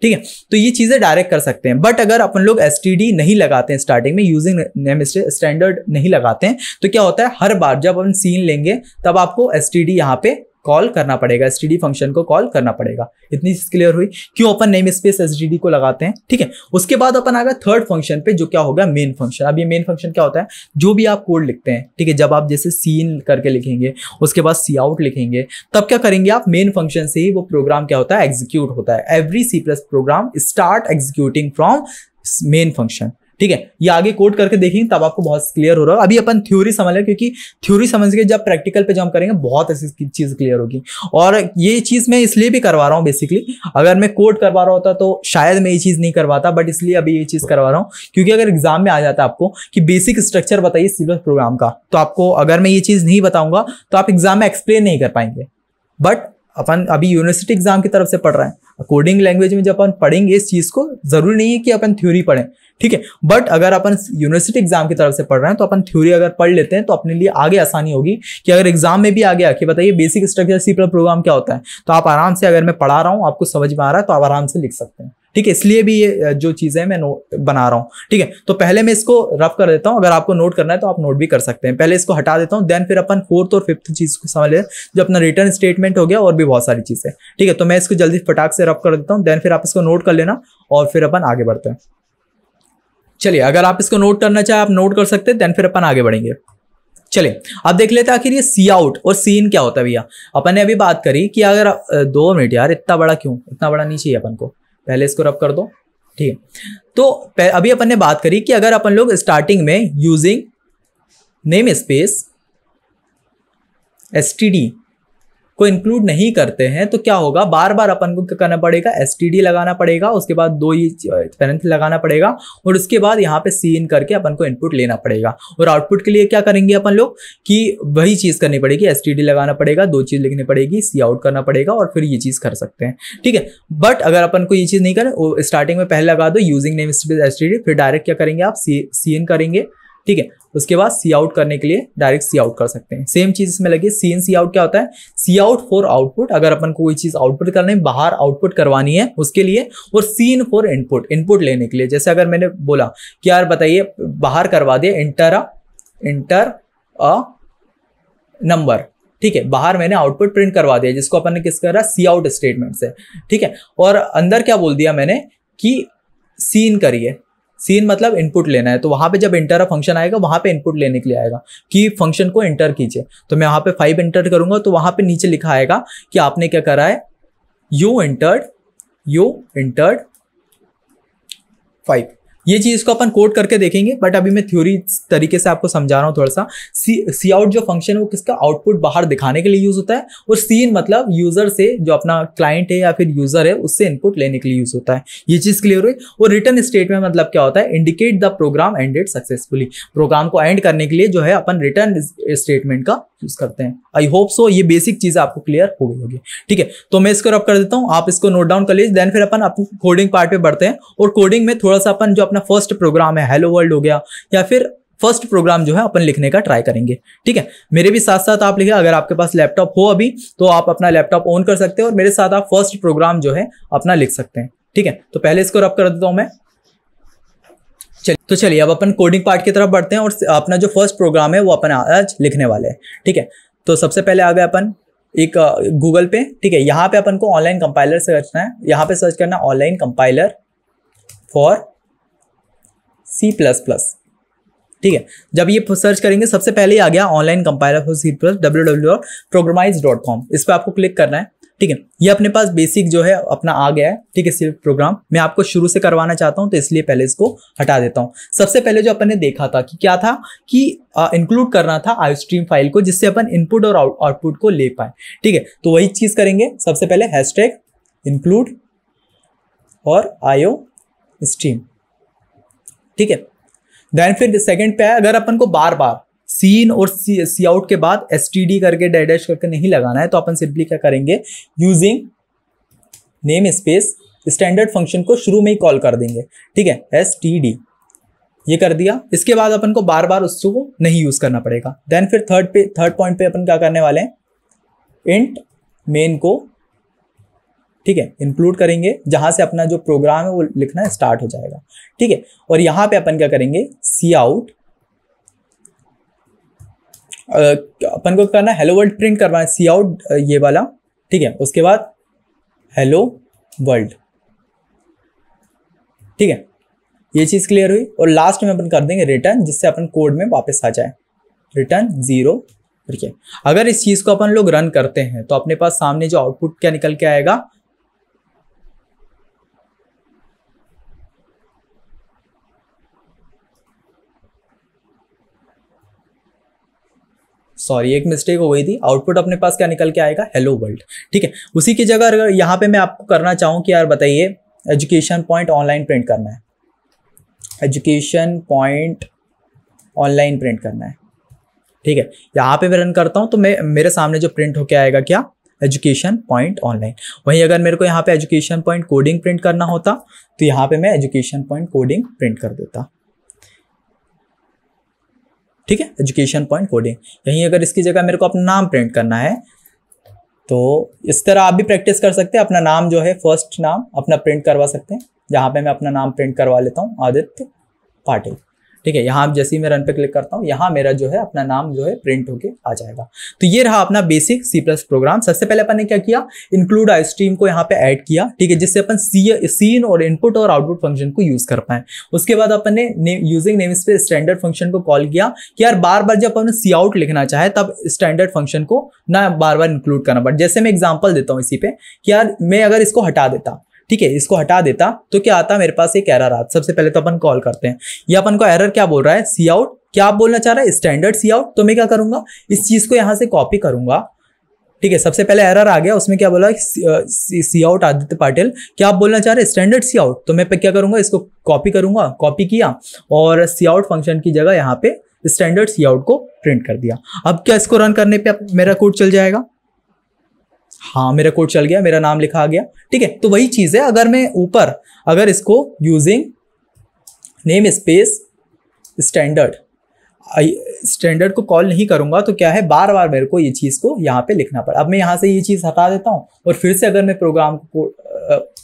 ठीक है। तो ये चीजें डायरेक्ट कर सकते हैं। बट अगर अपन लोग std नहीं लगाते हैं स्टार्टिंग में, यूजिंग नेम स्टैंडर्ड नहीं लगाते हैं, तो क्या होता है हर बार जब अपन सीन लेंगे तब आपको std यहाँ पे कॉल करना पड़ेगा, std फंक्शन को कॉल करना पड़ेगा। इतनी चीज क्लियर हुई क्यों अपन नेम स्पेस std को लगाते हैं, ठीक है। उसके बाद अपन आ गया थर्ड फंक्शन पे जो क्या होगा मेन फंक्शन। अब ये मेन फंक्शन क्या होता है, जो भी आप कोड लिखते हैं, ठीक है, जब आप जैसे सीन करके लिखेंगे उसके बाद सी आउट लिखेंगे तब क्या करेंगे आप मेन फंक्शन से ही वो प्रोग्राम क्या होता है एग्जीक्यूट होता है। Every C plus program start executing from main function, ठीक है। ये आगे कोड करके देखेंगे तब आपको बहुत क्लियर हो रहा है। अभी अपन थ्योरी समझ लें क्योंकि थ्योरी समझ के जब प्रैक्टिकल पे जंप करेंगे बहुत ऐसी चीज क्लियर होगी। और ये चीज मैं इसलिए भी करवा रहा हूँ बेसिकली, अगर मैं कोड करवा रहा होता तो शायद मैं ये चीज नहीं करवाता, बट इसलिए अभी ये चीज करवा रहा हूँ क्योंकि अगर एग्जाम में आ जाता है आपको कि बेसिक स्ट्रक्चर बताइए सी प्लस प्रोग्राम का, तो आपको अगर मैं ये चीज नहीं बताऊंगा तो आप एग्जाम में एक्सप्लेन नहीं कर पाएंगे। बट अपन अभी यूनिवर्सिटी एग्जाम की तरफ से पढ़ रहे हैं, कोडिंग लैंग्वेज में जब अपन पढ़ेंगे इस चीज को, जरूरी नहीं है कि अपन थ्योरी पढ़ें, ठीक है। बट अगर अपन यूनिवर्सिटी एग्जाम की तरफ से पढ़ रहे हैं तो अपन थ्योरी अगर पढ़ लेते हैं तो अपने लिए आगे आसानी होगी कि अगर एग्जाम में भी आ गया कि बताइए basic structure C plus program क्या होता है, तो आप आराम से, अगर मैं पढ़ा रहा हूँ आपको समझ में आ रहा है तो आप आराम से लिख सकते हैं, ठीक है। इसलिए भी ये जो चीजें मैं नोट बना रहा हूँ, ठीक है। तो पहले मैं इसको रफ कर देता हूँ, अगर आपको नोट करना है तो आप नोट भी कर सकते हैं। पहले इसको हटा देता हूँ, देन फिर अपन फोर्थ और फिफ्थ चीज को समझ ले, जो अपना रिटर्न स्टेटमेंट हो गया और भी बहुत सारी चीजें, ठीक है। तो मैं इसको जल्दी फटाक से रफ कर देता हूँ, देन फिर आप इसको नोट कर लेना और फिर अपन आगे बढ़ते हैं। चलिए, अगर आप इसको नोट करना चाहे आप नोट कर सकते हैं, देन फिर अपन आगे बढ़ेंगे। चलिए अब देख लेते हैं आखिर ये सी आउट और सीन क्या होता है भैया। अपन ने अभी बात करी कि अगर 2 मिनट यार, इतना बड़ा क्यों, इतना बड़ा नहीं चाहिए अपन को, पहले इसको रब कर दो, ठीक है। तो अभी अपन ने बात करी कि अगर अपन लोग स्टार्टिंग में यूजिंग नेम स्पेस std को इंक्लूड नहीं करते हैं तो क्या होगा, बार बार अपन को क्या करना पड़ेगा std लगाना पड़ेगा, उसके बाद 2 ही पैरेंथेसिस लगाना पड़ेगा और उसके बाद यहाँ पे सीन करके अपन को इनपुट लेना पड़ेगा। और आउटपुट के लिए क्या करेंगे अपन लोग कि वही चीज करनी पड़ेगी, std लगाना पड़ेगा, 2 चीज लिखनी पड़ेगी, सी आउट करना पड़ेगा और फिर ये चीज कर सकते हैं, ठीक है। बट अगर अपन को ये चीज नहीं करें, स्टार्टिंग में पहले लगा दो यूजिंग नेम स्पेस std, फिर डायरेक्ट क्या करेंगे आप सीन करेंगे, ठीक है। उसके बाद सी आउट करने के लिए डायरेक्ट सी आउट कर सकते हैं। सेम चीज इसमें लगी, सीन सी आउट क्या होता है, सी आउट फॉर आउटपुट, अगर अपन को कोई चीज आउटपुट करना है, बाहर आउटपुट करवानी है उसके लिए, और सीन फॉर इनपुट, इनपुट लेने के लिए। जैसे अगर मैंने बोला कि यार बताइए बाहर करवा दिया इंटर अ नंबर, ठीक है, बाहर मैंने आउटपुट प्रिंट करवा दिया, जिसको अपन ने किस करा सी आउट स्टेटमेंट से, ठीक है। और अंदर क्या बोल दिया मैंने कि सीन करिए, सीन मतलब इनपुट लेना है, तो वहां पे जब इंटर फंक्शन आएगा वहां पे इनपुट लेने के लिए आएगा कि फंक्शन को इंटर कीजिए, तो मैं वहां पे 5 इंटर करूंगा तो वहां पे नीचे लिखा आएगा कि आपने क्या करा है, यू इंटर्ड 5। ये चीज को अपन कोड करके देखेंगे, बट अभी मैं थ्योरी तरीके से आपको समझा रहा हूँ थोड़ा सा। सी आउट जो फंक्शन है वो किसका आउटपुट बाहर दिखाने के लिए यूज होता है, और सीन मतलब यूजर से, जो अपना क्लाइंट है या फिर यूजर है उससे इनपुट लेने के लिए यूज होता है। ये चीज क्लियर हुई। और रिटर्न स्टेटमेंट मतलब क्या होता है, indicate the program ended successfully, program को एंड करने के लिए जो है अपन रिटर्न स्टेटमेंट का यूज करते हैं। आई होप सो ये बेसिक चीज आपको क्लियर हो गई होगी, ठीक है। तो मैं इसको रब कर देता हूँ, आप इसको नोट डाउन कर लीजिए, देन फिर अपन कोडिंग पार्ट पे बढ़ते हैं। और कोडिंग में थोड़ा सा अपन जो अपना फर्स्ट प्रोग्राम है, हेलो वर्ल्ड हो गया या फिर फर्स्ट प्रोग्राम जो है अपन लिखने का ट्राई करेंगे, ठीक है। मेरे भी साथ साथ आप लिखे, अगर आपके पास लैपटॉप हो अभी तो आप अपना लैपटॉप ऑन कर सकते हैं और मेरे साथ आप फर्स्ट प्रोग्राम जो है अपना लिख सकते हैं, ठीक है। तो पहले इसको रब कर देता हूं मैं। तो चलिए अब अपन कोडिंग पार्ट की तरफ बढ़ते हैं और अपना जो फर्स्ट प्रोग्राम है वो अपन आज लिखने वाले हैं, ठीक है। तो सबसे पहले आ गए अपन एक गूगल पे, ठीक है, यहाँ पे अपन को ऑनलाइन कंपाइलर सर्च करना है, यहाँ पे सर्च करना ऑनलाइन कंपाइलर फॉर C++, ठीक है। जब ये सर्च करेंगे सबसे पहले ही आ गया online compiler for C++ www.programize.com, इस पर आपको क्लिक करना है, ठीक है। ये अपने पास बेसिक जो है अपना आ गया है, ठीक है। सिर्फ प्रोग्राम मैं आपको शुरू से करवाना चाहता हूं तो इसलिए पहले इसको हटा देता हूं। सबसे पहले जो अपन ने देखा था कि क्या था कि इंक्लूड करना था आईओस्ट्रीम फाइल को, जिससे अपन इनपुट और आउटपुट को ले पाए, ठीक है। तो वही चीज करेंगे, सबसे पहले हैशटैग इंक्लूड और आईओस्ट्रीम, ठीक है। देन फिर सेकंड पे है, अगर अपन को बार बार सीन और सी आउट के बाद std करके डैश करके नहीं लगाना है तो अपन सिंपली क्या करेंगे, using name space standard function को शुरू में ही कॉल कर देंगे, ठीक है, std, ये कर दिया। इसके बाद अपन को बार बार उसको नहीं यूज करना पड़ेगा। देन फिर थर्ड पॉइंट पे अपन क्या करने वाले हैं, इंट मेन को, ठीक है, इंक्लूड करेंगे, जहां से अपना जो प्रोग्राम है वो लिखना स्टार्ट हो जाएगा, ठीक है। और यहां पे अपन क्या करेंगे, सी आउट, अपन को करना हेलो वर्ल्ड प्रिंट करवाना, सी आउट ये वाला, ठीक है। उसके बाद हेलो वर्ल्ड, ठीक है, ये चीज क्लियर हुई। और लास्ट में अपन कर देंगे रिटर्न, जिससे अपन कोड में वापस आ जाए, रिटर्न 0, ठीक है। अगर इस चीज को अपन लोग रन करते हैं तो अपने पास सामने जो आउटपुट क्या निकल के आएगा, सॉरी एक मिस्टेक हो गई थी, आउटपुट अपने पास क्या निकल के आएगा, हेलो वर्ल्ड, ठीक है। उसी की जगह अगर यहाँ पे मैं आपको करना चाहूँ कि यार बताइए एजुकेशन पॉइंट ऑनलाइन प्रिंट करना है, एजुकेशन पॉइंट ऑनलाइन प्रिंट करना है, ठीक है। यहाँ पे मैं रन करता हूँ तो मेरे सामने जो प्रिंट होके आएगा क्या, एजुकेशन पॉइंट ऑनलाइन। वहीं अगर मेरे को यहाँ पे एजुकेशन पॉइंट कोडिंग प्रिंट करना होता तो यहाँ पे मैं एजुकेशन पॉइंट कोडिंग प्रिंट कर देता, ठीक है, एजुकेशन पॉइंट कोडिंग। यहीं अगर इसकी जगह मेरे को अपना नाम प्रिंट करना है तो इस तरह आप भी प्रैक्टिस कर सकते हैं, अपना नाम जो है फर्स्ट नाम अपना प्रिंट करवा सकते हैं। जहाँ पे मैं अपना नाम प्रिंट करवा लेता हूँ, आदित्य पाटिल, ठीक है। यहाँ जैसे ही मैं रन पे क्लिक करता हूँ, यहाँ मेरा जो है अपना नाम जो है प्रिंट होके आ जाएगा। तो ये रहा अपना बेसिक C+ प्रोग्राम। सबसे पहले अपन ने क्या किया, इंक्लूड आईओस्ट्रीम को यहाँ पे ऐड किया, ठीक है, जिससे अपन सीन और इनपुट और आउटपुट फंक्शन को यूज कर पाए। उसके बाद अपन ने using name space standard function को कॉल किया कि यार बार बार जब अपन सी आउट लिखना चाहे तब स्टैंडर्ड फंक्शन को ना बार बार इंक्लूड करना पड़े। जैसे मैं एग्जाम्पल देता हूँ इसी पे कि यार मैं अगर इसको हटा देता, ठीक है, इसको हटा देता तो क्या आता, मेरे पास एक एरर आता। सबसे पहले तो अपन कॉल करते हैं, ये अपन को एरर क्या बोल रहा है, सी आउट, क्या आप बोलना चाह रहा है, स्टैंडर्ड सी आउट। तो मैं क्या करूंगा, इस चीज को यहां से कॉपी करूंगा, ठीक है। सबसे पहले एरर आ गया, उसमें क्या बोला, सी आउट आदित्य पाटिल, क्या आप बोलना चाह रहे हैं स्टैंडर्ड सी आउट। तो मैं क्या करूंगा, इसको कॉपी करूंगा, कॉपी किया और सी आउट फंक्शन की जगह यहाँ पे स्टैंडर्ड सी आउट को प्रिंट कर दिया। अब क्या इसको रन करने पे मेरा कोड चल जाएगा, हाँ मेरा कोड चल गया, मेरा नाम लिखा आ गया, ठीक है। तो वही चीज है, अगर मैं ऊपर अगर इसको यूजिंग नेम स्पेस स्टैंडर्ड को कॉल नहीं करूंगा तो क्या है, बार बार मेरे को ये चीज को यहाँ पे लिखना पड़ा। अब मैं यहाँ से ये चीज हटा देता हूँ और फिर से अगर मैं प्रोग्राम को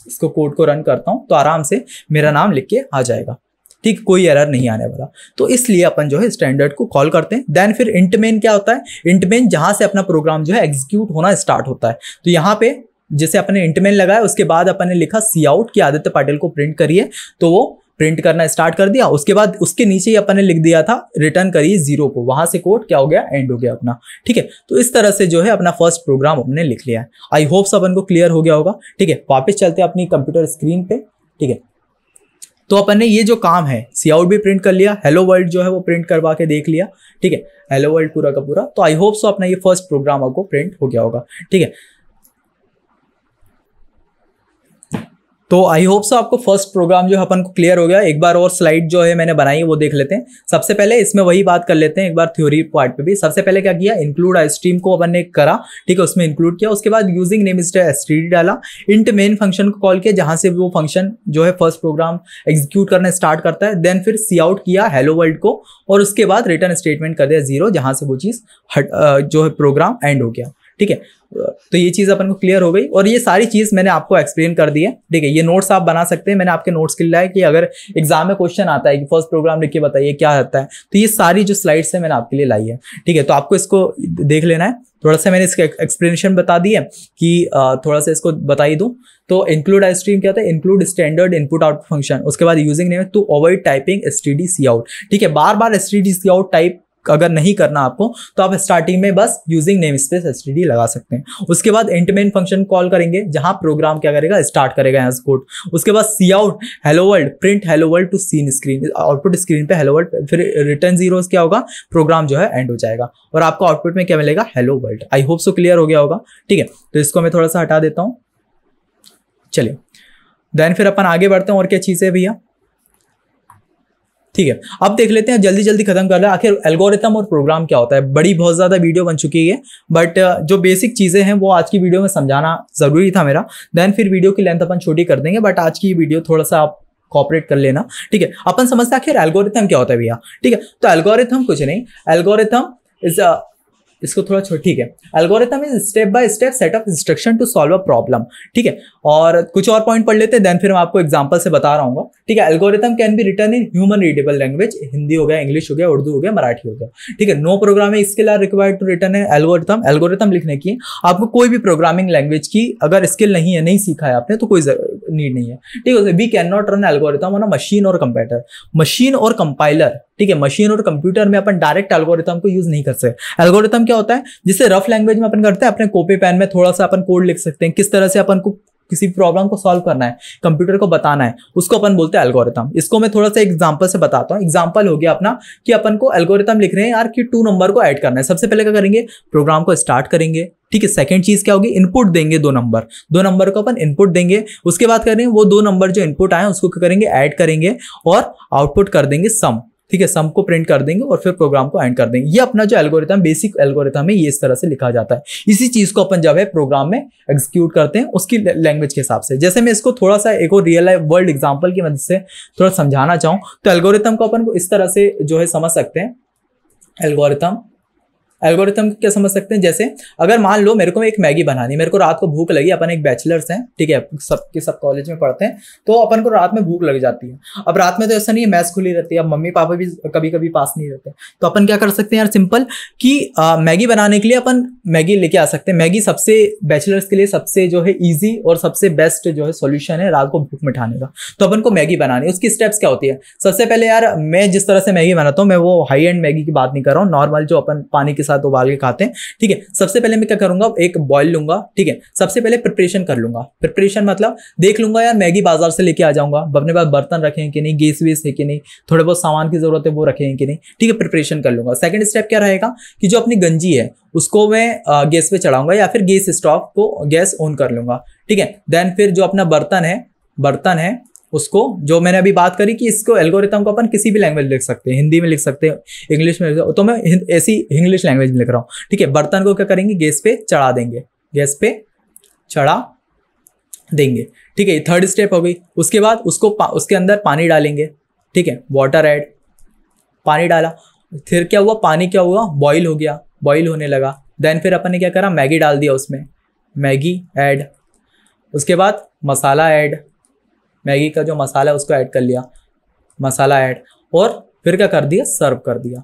इसको कोड को रन करता हूँ तो आराम से मेरा नाम लिख के आ जाएगा, ठीक, कोई एरर नहीं आने वाला। तो इसलिए अपन जो है स्टैंडर्ड को कॉल करते हैं। देन फिर इंट मेन क्या होता है, इंट मेन जहां से अपना प्रोग्राम जो है एग्जीक्यूट होना स्टार्ट होता है। तो यहाँ पे जैसे अपने इंट मेन लगाया, उसके बाद अपन ने लिखा सी आउट कि आदित्य पाटिल को प्रिंट करिए, तो वो प्रिंट करना स्टार्ट कर दिया। उसके बाद उसके नीचे ही अपन ने लिख दिया था रिटर्न करिए 0 को, वहां से कोड क्या हो गया, एंड हो गया अपना, ठीक है। तो इस तरह से जो है अपना फर्स्ट प्रोग्राम अपने लिख लिया है। आई होप सब अपन को क्लियर हो गया होगा, ठीक है। वापस चलते हैं अपनी कंप्यूटर स्क्रीन पे, ठीक है। तो अपन ने ये जो काम है, सी आउट भी प्रिंट कर लिया, हेलो वर्ल्ड जो है वो प्रिंट करवा के देख लिया, ठीक है, हेलो वर्ल्ड पूरा का पूरा। तो आई होप सो अपना ये फर्स्ट प्रोग्राम आपको प्रिंट हो गया होगा, ठीक है। तो आई होप सो आपको फर्स्ट प्रोग्राम जो है अपन को क्लियर हो गया। एक बार और स्लाइड जो है मैंने बनाई है वो देख लेते हैं। सबसे पहले इसमें वही बात कर लेते हैं एक बार थ्योरी पार्ट पे भी। सबसे पहले क्या किया, इंक्लूड आईओस्ट्रीम को अपन ने करा, ठीक है, उसमें इंक्लूड किया। उसके बाद यूजिंग नेम std डाला, इंट मेन फंक्शन को कॉल किया जहां से वो फंक्शन जो है फर्स्ट प्रोग्राम एग्जीक्यूट करना स्टार्ट करता है। देन फिर सी आउट किया हेलो वर्ल्ड को और उसके बाद रिटर्न स्टेटमेंट कर दिया 0, जहां से वो चीज जो है प्रोग्राम एंड हो गया, ठीक है, तो ये चीज़ अपन को क्लियर हो गई और ये सारी चीज़ मैंने आपको एक्सप्लेन कर दी है। ठीक है, ये नोट्स आप बना सकते हैं, मैंने आपके नोट्स के लिए लाया कि अगर एग्जाम में क्वेश्चन आता है कि फर्स्ट प्रोग्राम लिख के बताइए क्या आता है, तो ये सारी जो स्लाइड्स है मैंने आपके लिए लाई है। ठीक है, तो आपको इसको देख लेना है। थोड़ा सा मैंने इसका एक्सप्लेनेशन बता दी है कि थोड़ा सा इसको बता ही दूं। तो इंक्लूड स्ट्रीम क्या होता है, include standard input output function. उसके बाद using name to avoid typing stdcout। ठीक है, बार बार stdcout टाइप अगर नहीं करना आपको तो आप स्टार्टिंग में बस यूजिंग नेम स्पेस std लगा सकते हैं। उसके बाद इंटमेन फंक्शन कॉल करेंगे जहां प्रोग्राम क्या करेगा, स्टार्ट करेगा यहाँ से कोड। उसके बाद cout hello world, print hello world to scene screen, output screen पे हेलो वर्ल्ड, फिर रिटर्न जीरो क्या होगा, प्रोग्राम जो है एंड हो जाएगा और आपको आउटपुट में क्या मिलेगा, हेलो वर्ल्ड। आई होप सो क्लियर हो गया होगा। ठीक है, तो इसको मैं थोड़ा सा हटा देता हूँ। चलिए देन फिर अपन आगे बढ़ते हैं। और क्या चीज़ है भैया, ठीक है, अब देख लेते हैं, जल्दी जल्दी खत्म कर रहे हैं। आखिर एल्गोरिथम और प्रोग्राम क्या होता है। बड़ी बहुत ज़्यादा वीडियो बन चुकी है, बट जो बेसिक चीज़ें हैं वो आज की वीडियो में समझाना ज़रूरी था मेरा। देन फिर वीडियो की लेंथ अपन छोटी कर देंगे, बट आज की वीडियो थोड़ा सा आप कॉपरेट कर लेना। ठीक है, अपन समझते हैं आखिर एल्गोरिथम क्या होता है भैया। ठीक है, तो एल्गोरिथम कुछ नहीं, एल्गोरिथम इज इसको थोड़ा छोड़, ठीक है, algorithm is step by step set of instruction to solve a problem. ठीक है, और कुछ और पॉइंट पढ़ लेते हैं, देन फिर मैं आपको एग्जांपल से बता रहा हूँ। ठीक है, algorithm can be written in human readable language, Hindi हो गया, इंग्लिश हो गया, उर्दू हो गया, मराठी हो गया। ठीक है, no programming skill are required to written an algorithm. Algorithm लिखने की आपको कोई भी प्रोग्रामिंग लैंग्वेज की अगर स्किल नहीं है, नहीं सीखा है आपने, तो कोई नीड नहीं है। ठीक है, we can not run algorithm on a machine और कंप्यूटर, मशीन और कंपाइलर। ठीक है, मशीन और कंप्यूटर में अपन डायरेक्ट एल्गोरिथम को यूज नहीं कर सकते। एल्गोरिथम क्या होता है, जिसे रफ लैंग्वेज में अपन करते हैं, अपने कॉपी पेन में थोड़ा सा अपन कोड लिख सकते हैं, किस तरह से अपन को किसी प्रॉब्लम को सॉल्व करना है, कंप्यूटर को बताना है, उसको अपन बोलते हैं एल्गोरिथम। इसको मैं थोड़ा सा एग्जांपल से बताता हूँ। एग्जांपल हो गया अपना कि अपन को एल्गोरिथम लिख रहे हैं यार कि 2 नंबर को ऐड करना है। सबसे पहले क्या करेंगे, प्रोग्राम को स्टार्ट करेंगे। ठीक है, सेकंड चीज क्या होगी, इनपुट देंगे 2 नंबर को अपन इनपुट देंगे। उसके बाद करेंगे वो 2 नंबर जो इनपुट आए उसको क्या करेंगे, ऐड करेंगे और आउटपुट कर देंगे सम। ठीक है, सम को प्रिंट कर देंगे और फिर प्रोग्राम को एंड कर देंगे। ये अपना जो एल्गोरिथम, बेसिक एल्गोरिथम है, ये इस तरह से लिखा जाता है। इसी चीज को अपन जब है प्रोग्राम में एग्जीक्यूट करते हैं उसकी लैंग्वेज के हिसाब से। जैसे मैं इसको थोड़ा सा एक और रियल लाइफ वर्ल्ड एग्जांपल की मदद से थोड़ा समझाना चाहूँ तो एल्गोरिथम को अपन को इस तरह से जो है समझ सकते हैं। एल्गोरिथम क्या समझ सकते हैं, जैसे अगर मान लो मेरे को एक मैगी बनानी, मेरे को रात को भूख लगी, अपन एक बैचलर्स हैं, ठीक है, सब कॉलेज में पढ़ते हैं, तो अपन को रात में भूख लग जाती है। अब रात में तो ऐसा नहीं है, मैस खुली रहती है, अब मम्मी पापा भी कभी कभी पास नहीं रहते, तो अपन क्या कर सकते हैं यार, सिंपल कि मैगी बनाने के लिए अपन मैगी लेके आ सकते हैं। मैगी सबसे बैचलर्स के लिए सबसे जो है ईजी और सबसे बेस्ट जो है सोल्यूशन है रात को भूख मिटाने का। तो अपन को मैगी बनानी है, उसकी स्टेप्स क्या होती है। सबसे पहले यार मैं जिस तरह से मैगी बनाता हूँ, मैं वो हाई एंड मैगी की बात नहीं कर रहा हूँ, नॉर्मल जो अपन पानी के साथ उबाल के खाते हैं। ठीक है, सबसे पहले मैं क्या करूंगा, एक बॉईल लूंगा। ठीक है, सबसे पहले प्रिपरेशन कर लूंगा। प्रिपरेशन मतलब देख लूंगा यार मैगी बाजार से लेके आ जाऊंगा, अपने पास बर्तन रखे हैं कि नहीं, गैस वेस है कि नहीं, थोड़े बहुत सामान की जरूरत है वो रखे हैं कि नहीं। ठीक है, प्रिपरेशन कर लूंगा। सेकंड स्टेप क्या रहेगा कि जो अपनी गंजी है उसको मैं गैस पे चढ़ाऊंगा या फिर गैस स्टोव को गैस ऑन कर लूंगा। ठीक है, देन फिर जो अपना बर्तन है उसको, जो मैंने अभी बात करी कि इसको एल्गोरिथम को अपन किसी भी लैंग्वेज लिख सकते हैं, हिंदी में लिख सकते हैं, इंग्लिश में, तो मैं ऐसी इंग्लिश लैंग्वेज में लिख रहा हूँ। ठीक है, बर्तन को क्या करेंगे, गैस पे चढ़ा देंगे, गैस पे चढ़ा देंगे। ठीक है, थर्ड स्टेप हो गई। उसके बाद उसको उसके अंदर पानी डालेंगे। ठीक है, वाटर ऐड, पानी डाला, फिर क्या हुआ, पानी क्या हुआ, बॉईल हो गया, बॉईल होने लगा। देन फिर अपन ने क्या करा, मैगी डाल दिया उसमें, मैगी ऐड। उसके बाद मसाला ऐड, मैगी का जो मसाला है उसको ऐड कर लिया, मसाला ऐड, और फिर क्या कर दिया, सर्व कर दिया,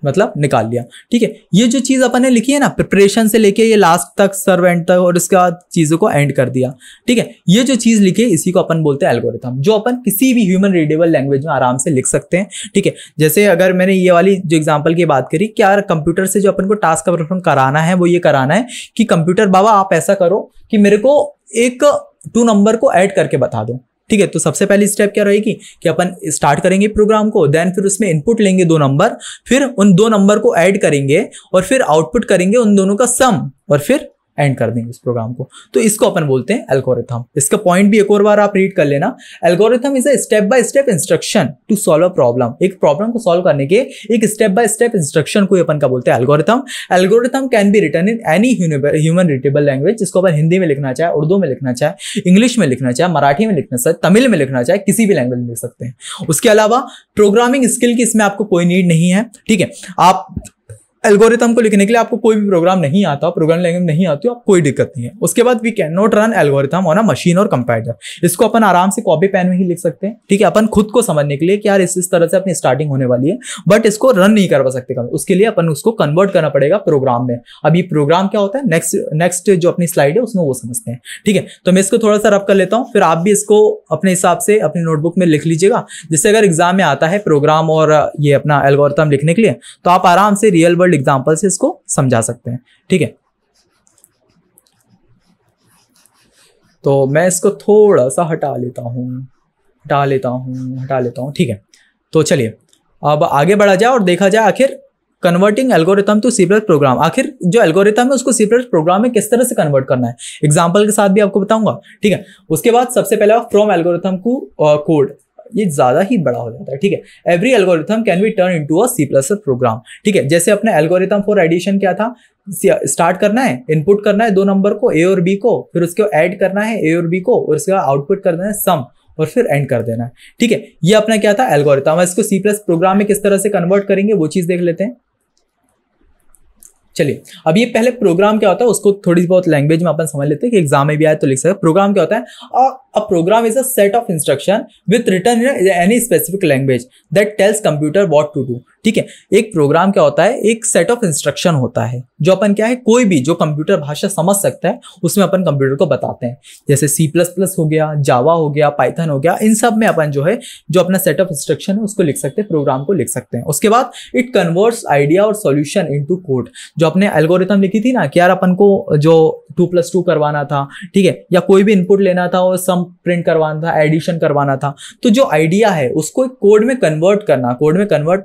मतलब निकाल लिया। ठीक है, ये जो चीज अपन ने लिखी है ना, प्रिपरेशन से लेके ये लास्ट तक, सर्व एंड तक, और इसके बाद चीजों को एंड कर दिया। ठीक है, ये जो चीज लिखी है इसी को अपन बोलते हैं एल्गोरिथम, जो अपन किसी भी ह्यूमन रीडेबल लैंग्वेज में आराम से लिख सकते हैं। ठीक है, जैसे अगर मैंने ये वाली जो एग्जांपल की बात करी, क्या कंप्यूटर से जो अपन को टास्क का परफॉर्म कराना है वो ये कराना है कि कंप्यूटर बाबा आप ऐसा करो कि मेरे को एक 2 नंबर को ऐड करके बता दो। ठीक है, तो सबसे पहली स्टेप क्या रहेगी कि अपन स्टार्ट करेंगे प्रोग्राम को, देन फिर उसमें इनपुट लेंगे 2 नंबर, फिर उन 2 नंबर को ऐड करेंगे और फिर आउटपुट करेंगे उन दोनों का सम, और फिर एंड कर देंगे इस प्रोग्राम को। तो इसको अपन बोलते हैं एल्गोरिथम। इसका पॉइंट भी एक और बार आप रीड कर लेना। Algorithm is a step by step instruction to solve a problem. एक प्रॉब्लम को सॉल्व करने के एक स्टेप बाय स्टेप इंस्ट्रक्शन को अपन का बोलते हैं algorithm. Algorithm can be written in any human readable language, जिसको अपन हिंदी में लिखना चाहे, उर्दू में लिखना चाहे, इंग्लिश में लिखना चाहे, मराठी में लिखना चाहे, तमिल में लिखना चाहे, किसी भी लैंग्वेज में लिख सकते हैं। उसके अलावा प्रोग्रामिंग स्किल की इसमें आपको कोई नीड नहीं है। ठीक है, आप एल्गोरिथम को लिखने के लिए आपको कोई भी प्रोग्राम नहीं आता, प्रोग्राम लैंग्वेज नहीं आती, आप कोई दिक्कत नहीं है। उसके बाद we can not run algorithm on a machine और कंपाइलर। इसको अपन आराम से कॉपी पेन में ही लिख सकते हैं, ठीक है, अपन खुद को समझने के लिए कि यार इस तरह से अपनी स्टार्टिंग होने वाली है, बट इसको रन नहीं करवा सकते कभी। उसके लिए अपन उसको कन्वर्ट करना पड़ेगा प्रोग्राम में। अब ये प्रोग्राम क्या होता है, नेक्स्ट जो अपनी स्लाइड है उसमें वो समझते हैं, ठीक है। तो मैं इसको थोड़ा सा रब कर लेता हूँ, फिर आप भी इसको अपने हिसाब से अपनी नोटबुक में लिख लीजिएगा, जिससे अगर एग्जाम में आता है प्रोग्राम और ये अपना एल्गोरिथम लिखने के लिए तो आप आराम से रियल वर्ल्ड एग्जांपल से इसको समझा सकते हैं, ठीक है। तो मैं इसको थोड़ा सा हटा लेता हूं, ठीक है। तो चलिए अब आगे बढ़ा जाए और देखा जाए आखिर converting algorithm to C plus program, आखिर जो एल्गोरिथम है उसको सी प्लस प्रोग्राम में किस तरह से कन्वर्ट करना है, एग्जांपल के साथ भी आपको बताऊंगा, ठीक है। उसके बाद सबसे पहले फ्रॉम एल्गोरिथम को कोड, ये ज्यादा ही बड़ा हो जाता है, ठीक है। Every algorithm can be turn into a C plus program, ठीक है। जैसे अपने एल्गोरिथम फॉर एडिशन क्या था, स्टार्ट करना है, इनपुट करना है दो नंबर को ए और बी को, फिर उसके ऐड करना है ए और बी को, और उसके बाद आउटपुट करना है सम, और फिर एंड कर देना है, ठीक है। ये अपना क्या था एल्गोरिथम। इसको सी प्लस प्रोग्राम में किस तरह से कन्वर्ट करेंगे वो चीज देख लेते हैं। चलिए अब ये पहले प्रोग्राम क्या होता है उसको थोड़ी बहुत लैंग्वेज में अपन समझ लेते हैं कि एग्जाम में भी आए तो लिख सकते हैं। प्रोग्राम क्या होता है, a program is a set of instruction with written in any specific language that tells computer what to do, ठीक है। एक प्रोग्राम क्या होता है, एक सेट ऑफ इंस्ट्रक्शन होता है जो अपन क्या है, कोई भी जो कंप्यूटर भाषा समझ सकता है उसमें अपन कंप्यूटर को बताते हैं। जैसे सी प्लस प्लस हो गया, जावा हो गया, पाइथन हो गया, इन सब में अपन जो है जो अपना सेट ऑफ इंस्ट्रक्शन है उसको लिख सकते हैं, प्रोग्राम को लिख सकते हैं। उसके बाद इट कन्वर्ट्स आइडिया और सॉल्यूशन इनटू कोड। जो अपने एल्गोरिथम लिखी थी ना कि यार अपन को जो 2+2 करवाना था, ठीक है, या कोई भी इनपुट लेना था और सम प्रिंट करवाना था, एडिशन करवाना था, तो जो आइडिया है उसको कोड में कन्वर्ट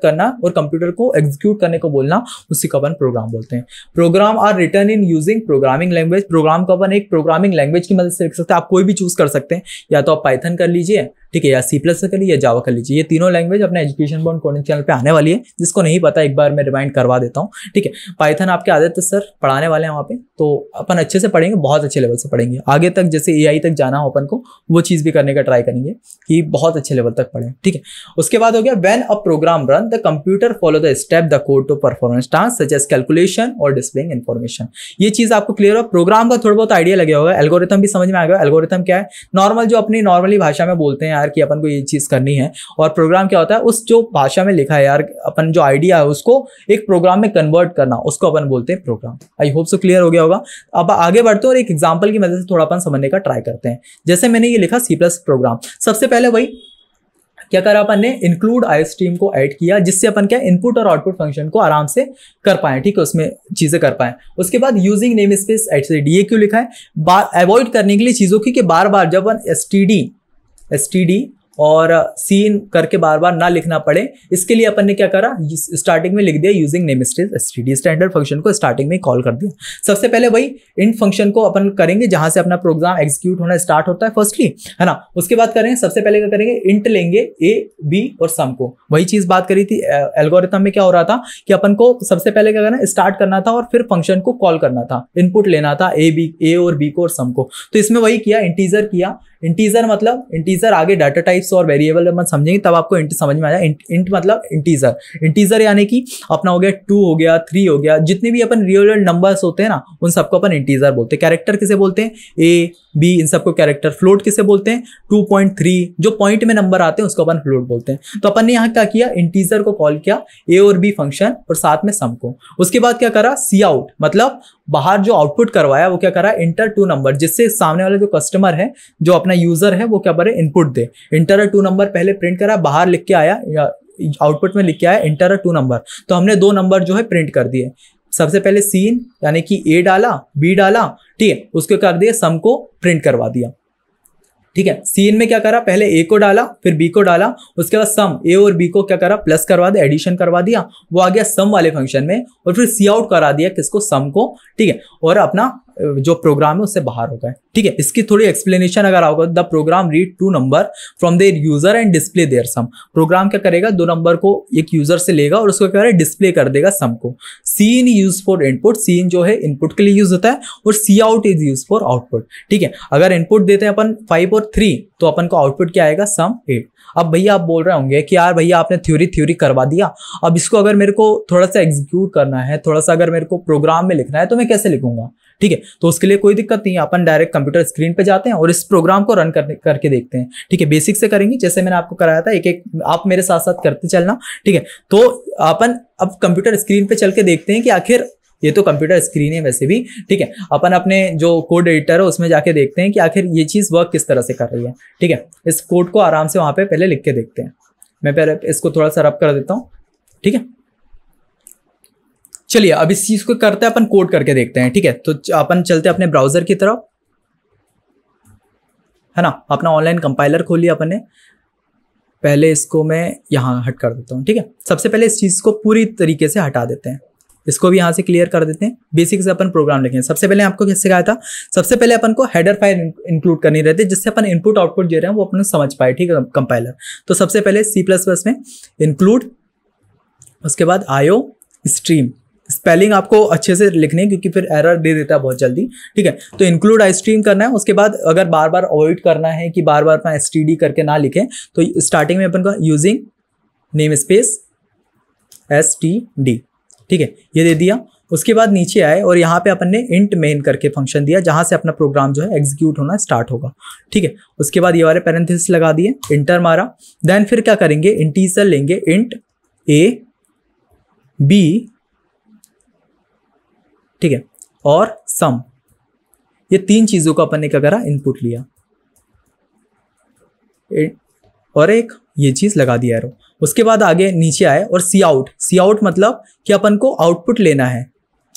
करना और कंप्यूटर को एग्जीक्यूट करने को बोलना, उसी को अपन प्रोग्राम बोलते हैं। Program are written in using programming language. Program को अपन एक प्रोग्रामिंग लैंग्वेज की मदद से लिख सकते हैं, आप कोई भी चूज कर सकते हैं, या तो आप पाइथन कर लीजिए, ठीक है, या सी प्लस से कर लीजिए, या जावा कर लीजिए। ये तीनों लैंग्वेज अपने एजुकेशन बॉन्ड कोडिंग चैनल पे आने वाली है, जिसको नहीं पता एक बार मैं रिमाइंड करवा देता हूँ, ठीक है। पाइथन आपके आदित्य सर पढ़ाने वाले हैं वहाँ पे, तो अपन अच्छे से पढ़ेंगे, बहुत अच्छे लेवल से पढ़ेंगे। आगे तक जैसे एआई तक जाना हो अपन को, वो चीज़ भी करने का ट्राई करेंगे कि बहुत अच्छे लेवल तक पढ़ें, ठीक है। उसके बाद हो गया when a program run the computer follow the step the code to performance task such as calculation और डिस्प्लेइंग इन्फॉर्मेशन। ये चीज़ आपको क्लियर हो, प्रोग्राम का थोड़ा बहुत आइडिया लगे होगा, एल्गोरिथम भी समझ में आ गया। एल्गोरिथम क्या है, नॉर्मल जो अपनी नॉर्मली भाषा में बोलते हैं यार कि अपन को ये चीज़ करनी है, और प्रोग्राम क्या होता है, उस जो भाषा में लिखा है यार अपन जो आइडिया है उसको एक प्रोग्राम में कन्वर्ट करना, उसको अपन बोलते हैं program. I hope so clear हो गया होगा। अब आगे बढ़ते हैं और एक एग्जांपल की मदद से थोड़ा अपन समझने का ट्राई करते हैं। जैसे मैंने ये लिखा सी प्लस प्रोग्राम, सबसे पहले वही क्या करा अपन ने, इंक्लूड आईस्ट्रीम को ऐड किया, जिससे अपन क्या इनपुट और आउटपुट फंक्शन को आराम से कर पाए, ठीक है, उसमें चीजें कर पाए। उसके बाद यूजिंग नेम स्पेस एटसेट्रा, ये क्यों लिखा है, अवॉइड करने के लिए चीजों की कि बार बार जब अपन एसटीडी और सीन करके बार बार ना लिखना पड़े, इसके लिए अपन ने क्या करा, स्टार्टिंग में लिख दिया using namespace STD, standard function को स्टार्टिंग में कॉल कर दिया। सबसे पहले वही इंट फंक्शन को अपन करेंगे जहां से अपना प्रोग्राम एग्जीक्यूट होना स्टार्ट होता है फर्स्टली, है ना। उसके बाद करेंगे, सबसे पहले क्या करेंगे, इंट लेंगे ए बी और सम को। वही चीज बात करी थी एल्गोरिथम में, क्या हो रहा था कि अपन को सबसे पहले क्या करना, स्टार्ट करना था और फिर फंक्शन को कॉल करना था, इनपुट लेना था ए और बी को और सम को। तो इसमें वही किया, इंटीजर किया। इंटीजर मतलब इंटीजर, आगे डाटा टाइप्स और वेरिएबल हम समझेंगे तब आपको इंट समझ में आ जाए। इंट मतलब इंटीजर यानी कि अपना हो गया 2 हो गया 3 हो गया, जितने भी अपन रियल नंबर्स होते हैं ना उन सबको अपन इंटीजर बोलते हैं। कैरेक्टर किसे बोलते हैं, ए बी, इन सबको कैरेक्टर। फ्लोट किसे बोलते हैं, 2.3, जो पॉइंट में नंबर आते हैं उसको अपन फ्लोट बोलते हैं। तो अपन ने यहाँ क्या किया, इंटीजर को कॉल किया, ए और बी फंक्शन और साथ में सम को। उसके बाद क्या करा, सी आउट मतलब बाहर जो आउटपुट करवाया वो क्या करा, इंटर 2 नंबर, जिससे सामने वाला जो कस्टमर है, जो अपना यूजर है, वो क्या करे, इनपुट दे। इंटर 2 नंबर पहले प्रिंट करा, बाहर लिख के आया या आउटपुट में लिख के आया इंटर 2 नंबर, तो हमने 2 नंबर जो है प्रिंट कर दिए। सबसे पहले सीन यानी कि ए डाला, बी डाला, ठीक है, उसको कर दिया, सम को प्रिंट करवा दिया, ठीक है। सीन में क्या करा, पहले ए को डाला फिर बी को डाला, उसके बाद सम ए और बी को क्या करा, प्लस करवा दिया, एडिशन करवा दिया, वो आ गया सम वाले फंक्शन में, और फिर सी आउट करा दिया किसको, सम को, ठीक है, और अपना जो प्रोग्राम है उससे बाहर होगा, ठीक है। इसकी थोड़ी एक्सप्लेनेशन अगर आओगे, the program read 2 number from their user and display their sum. Program क्या करेगा, 2 नंबर को एक यूजर से लेगा और उसको क्या करेगा, डिस्प्ले कर देगा सम को। C in use for input, C in जो है इनपुट के लिए यूज होता है और C out is use for output, ठीक है। अगर इनपुट देते हैं अपन 5 और 3 तो अपन को आउटपुट क्या आएगा, सम 8। अब भैया आप बोल रहे होंगे कि यार भैया आपने थ्योरी करवा दिया, अब इसको अगर मेरे को थोड़ा सा एग्जीक्यूट करना है, थोड़ा सा अगर मेरे को प्रोग्राम में लिखना है तो मैं कैसे लिखूंगा, ठीक है। तो उसके लिए कोई दिक्कत नहीं है, अपन डायरेक्ट कंप्यूटर स्क्रीन पे जाते हैं और इस प्रोग्राम को रन करके देखते हैं, ठीक है। बेसिक से करेंगे जैसे मैंने आपको कराया था, एक एक आप मेरे साथ साथ करते चलना, ठीक है। तो अपन अब कंप्यूटर स्क्रीन पे चल के देखते हैं कि आखिर, ये तो कंप्यूटर स्क्रीन है वैसे भी, ठीक है। अपन अपने जो कोड एडिटर है उसमें जाके देखते हैं कि आखिर ये चीज वर्क किस तरह से कर रही है, ठीक है। इस कोड को आराम से वहां पे पहले लिख के देखते हैं। मैं पहले इसको थोड़ा सा रब कर देता हूं, ठीक है। चलिए अब इस चीज को करते हैं, अपन कोड करके देखते हैं, ठीक है। तो अपन चलते हैं अपने ब्राउजर की तरफ, है ना। अपना ऑनलाइन कंपाइलर खोलिए अपन ने। पहले इसको मैं यहां हट कर देता हूं, ठीक है। सबसे पहले इस चीज को पूरी तरीके से हटा देते हैं, इसको भी यहां से क्लियर कर देते हैं। बेसिक से अपन प्रोग्राम लिखेंगे। सबसे पहले आपको क्या सिखाया था, सबसे पहले अपन को हेडर फाइल इंक्लूड करनी रहती है जिससे अपन इनपुट आउटपुट दे रहे हैं वो अपन समझ पाए, ठीक है, कंपाइलर। तो सबसे पहले C++ में इंक्लूड, उसके बाद IO स्ट्रीम। स्पेलिंग आपको अच्छे से लिखनी है क्योंकि फिर एरर दे देता है बहुत जल्दी, ठीक है। तो इंक्लूड आई स्ट्रीम करना है। उसके बाद अगर बार बार अवॉइड करना है कि बार बार अपना STD करके ना लिखें तो स्टार्टिंग में अपन को यूजिंग नेम स्पेस STD, ठीक है, ये दे दिया। उसके बाद नीचे आए और यहाँ पे अपन ने इंट मेन करके फंक्शन दिया जहां से अपना प्रोग्राम जो है एग्जीक्यूट होना स्टार्ट होगा, ठीक है। उसके बाद ये वाले पैरेंथेसिस लगा दिए, इंटर मारा। देन फिर क्या करेंगे, इंटीजर लेंगे, इंट A B, ठीक है, और सम। ये 3 चीजों को अपन ने क्या करा, इनपुट लिया और एक ये चीज लगा दिया एरो। उसके बाद आगे नीचे आए और सी आउट मतलब कि अपन को आउटपुट लेना है,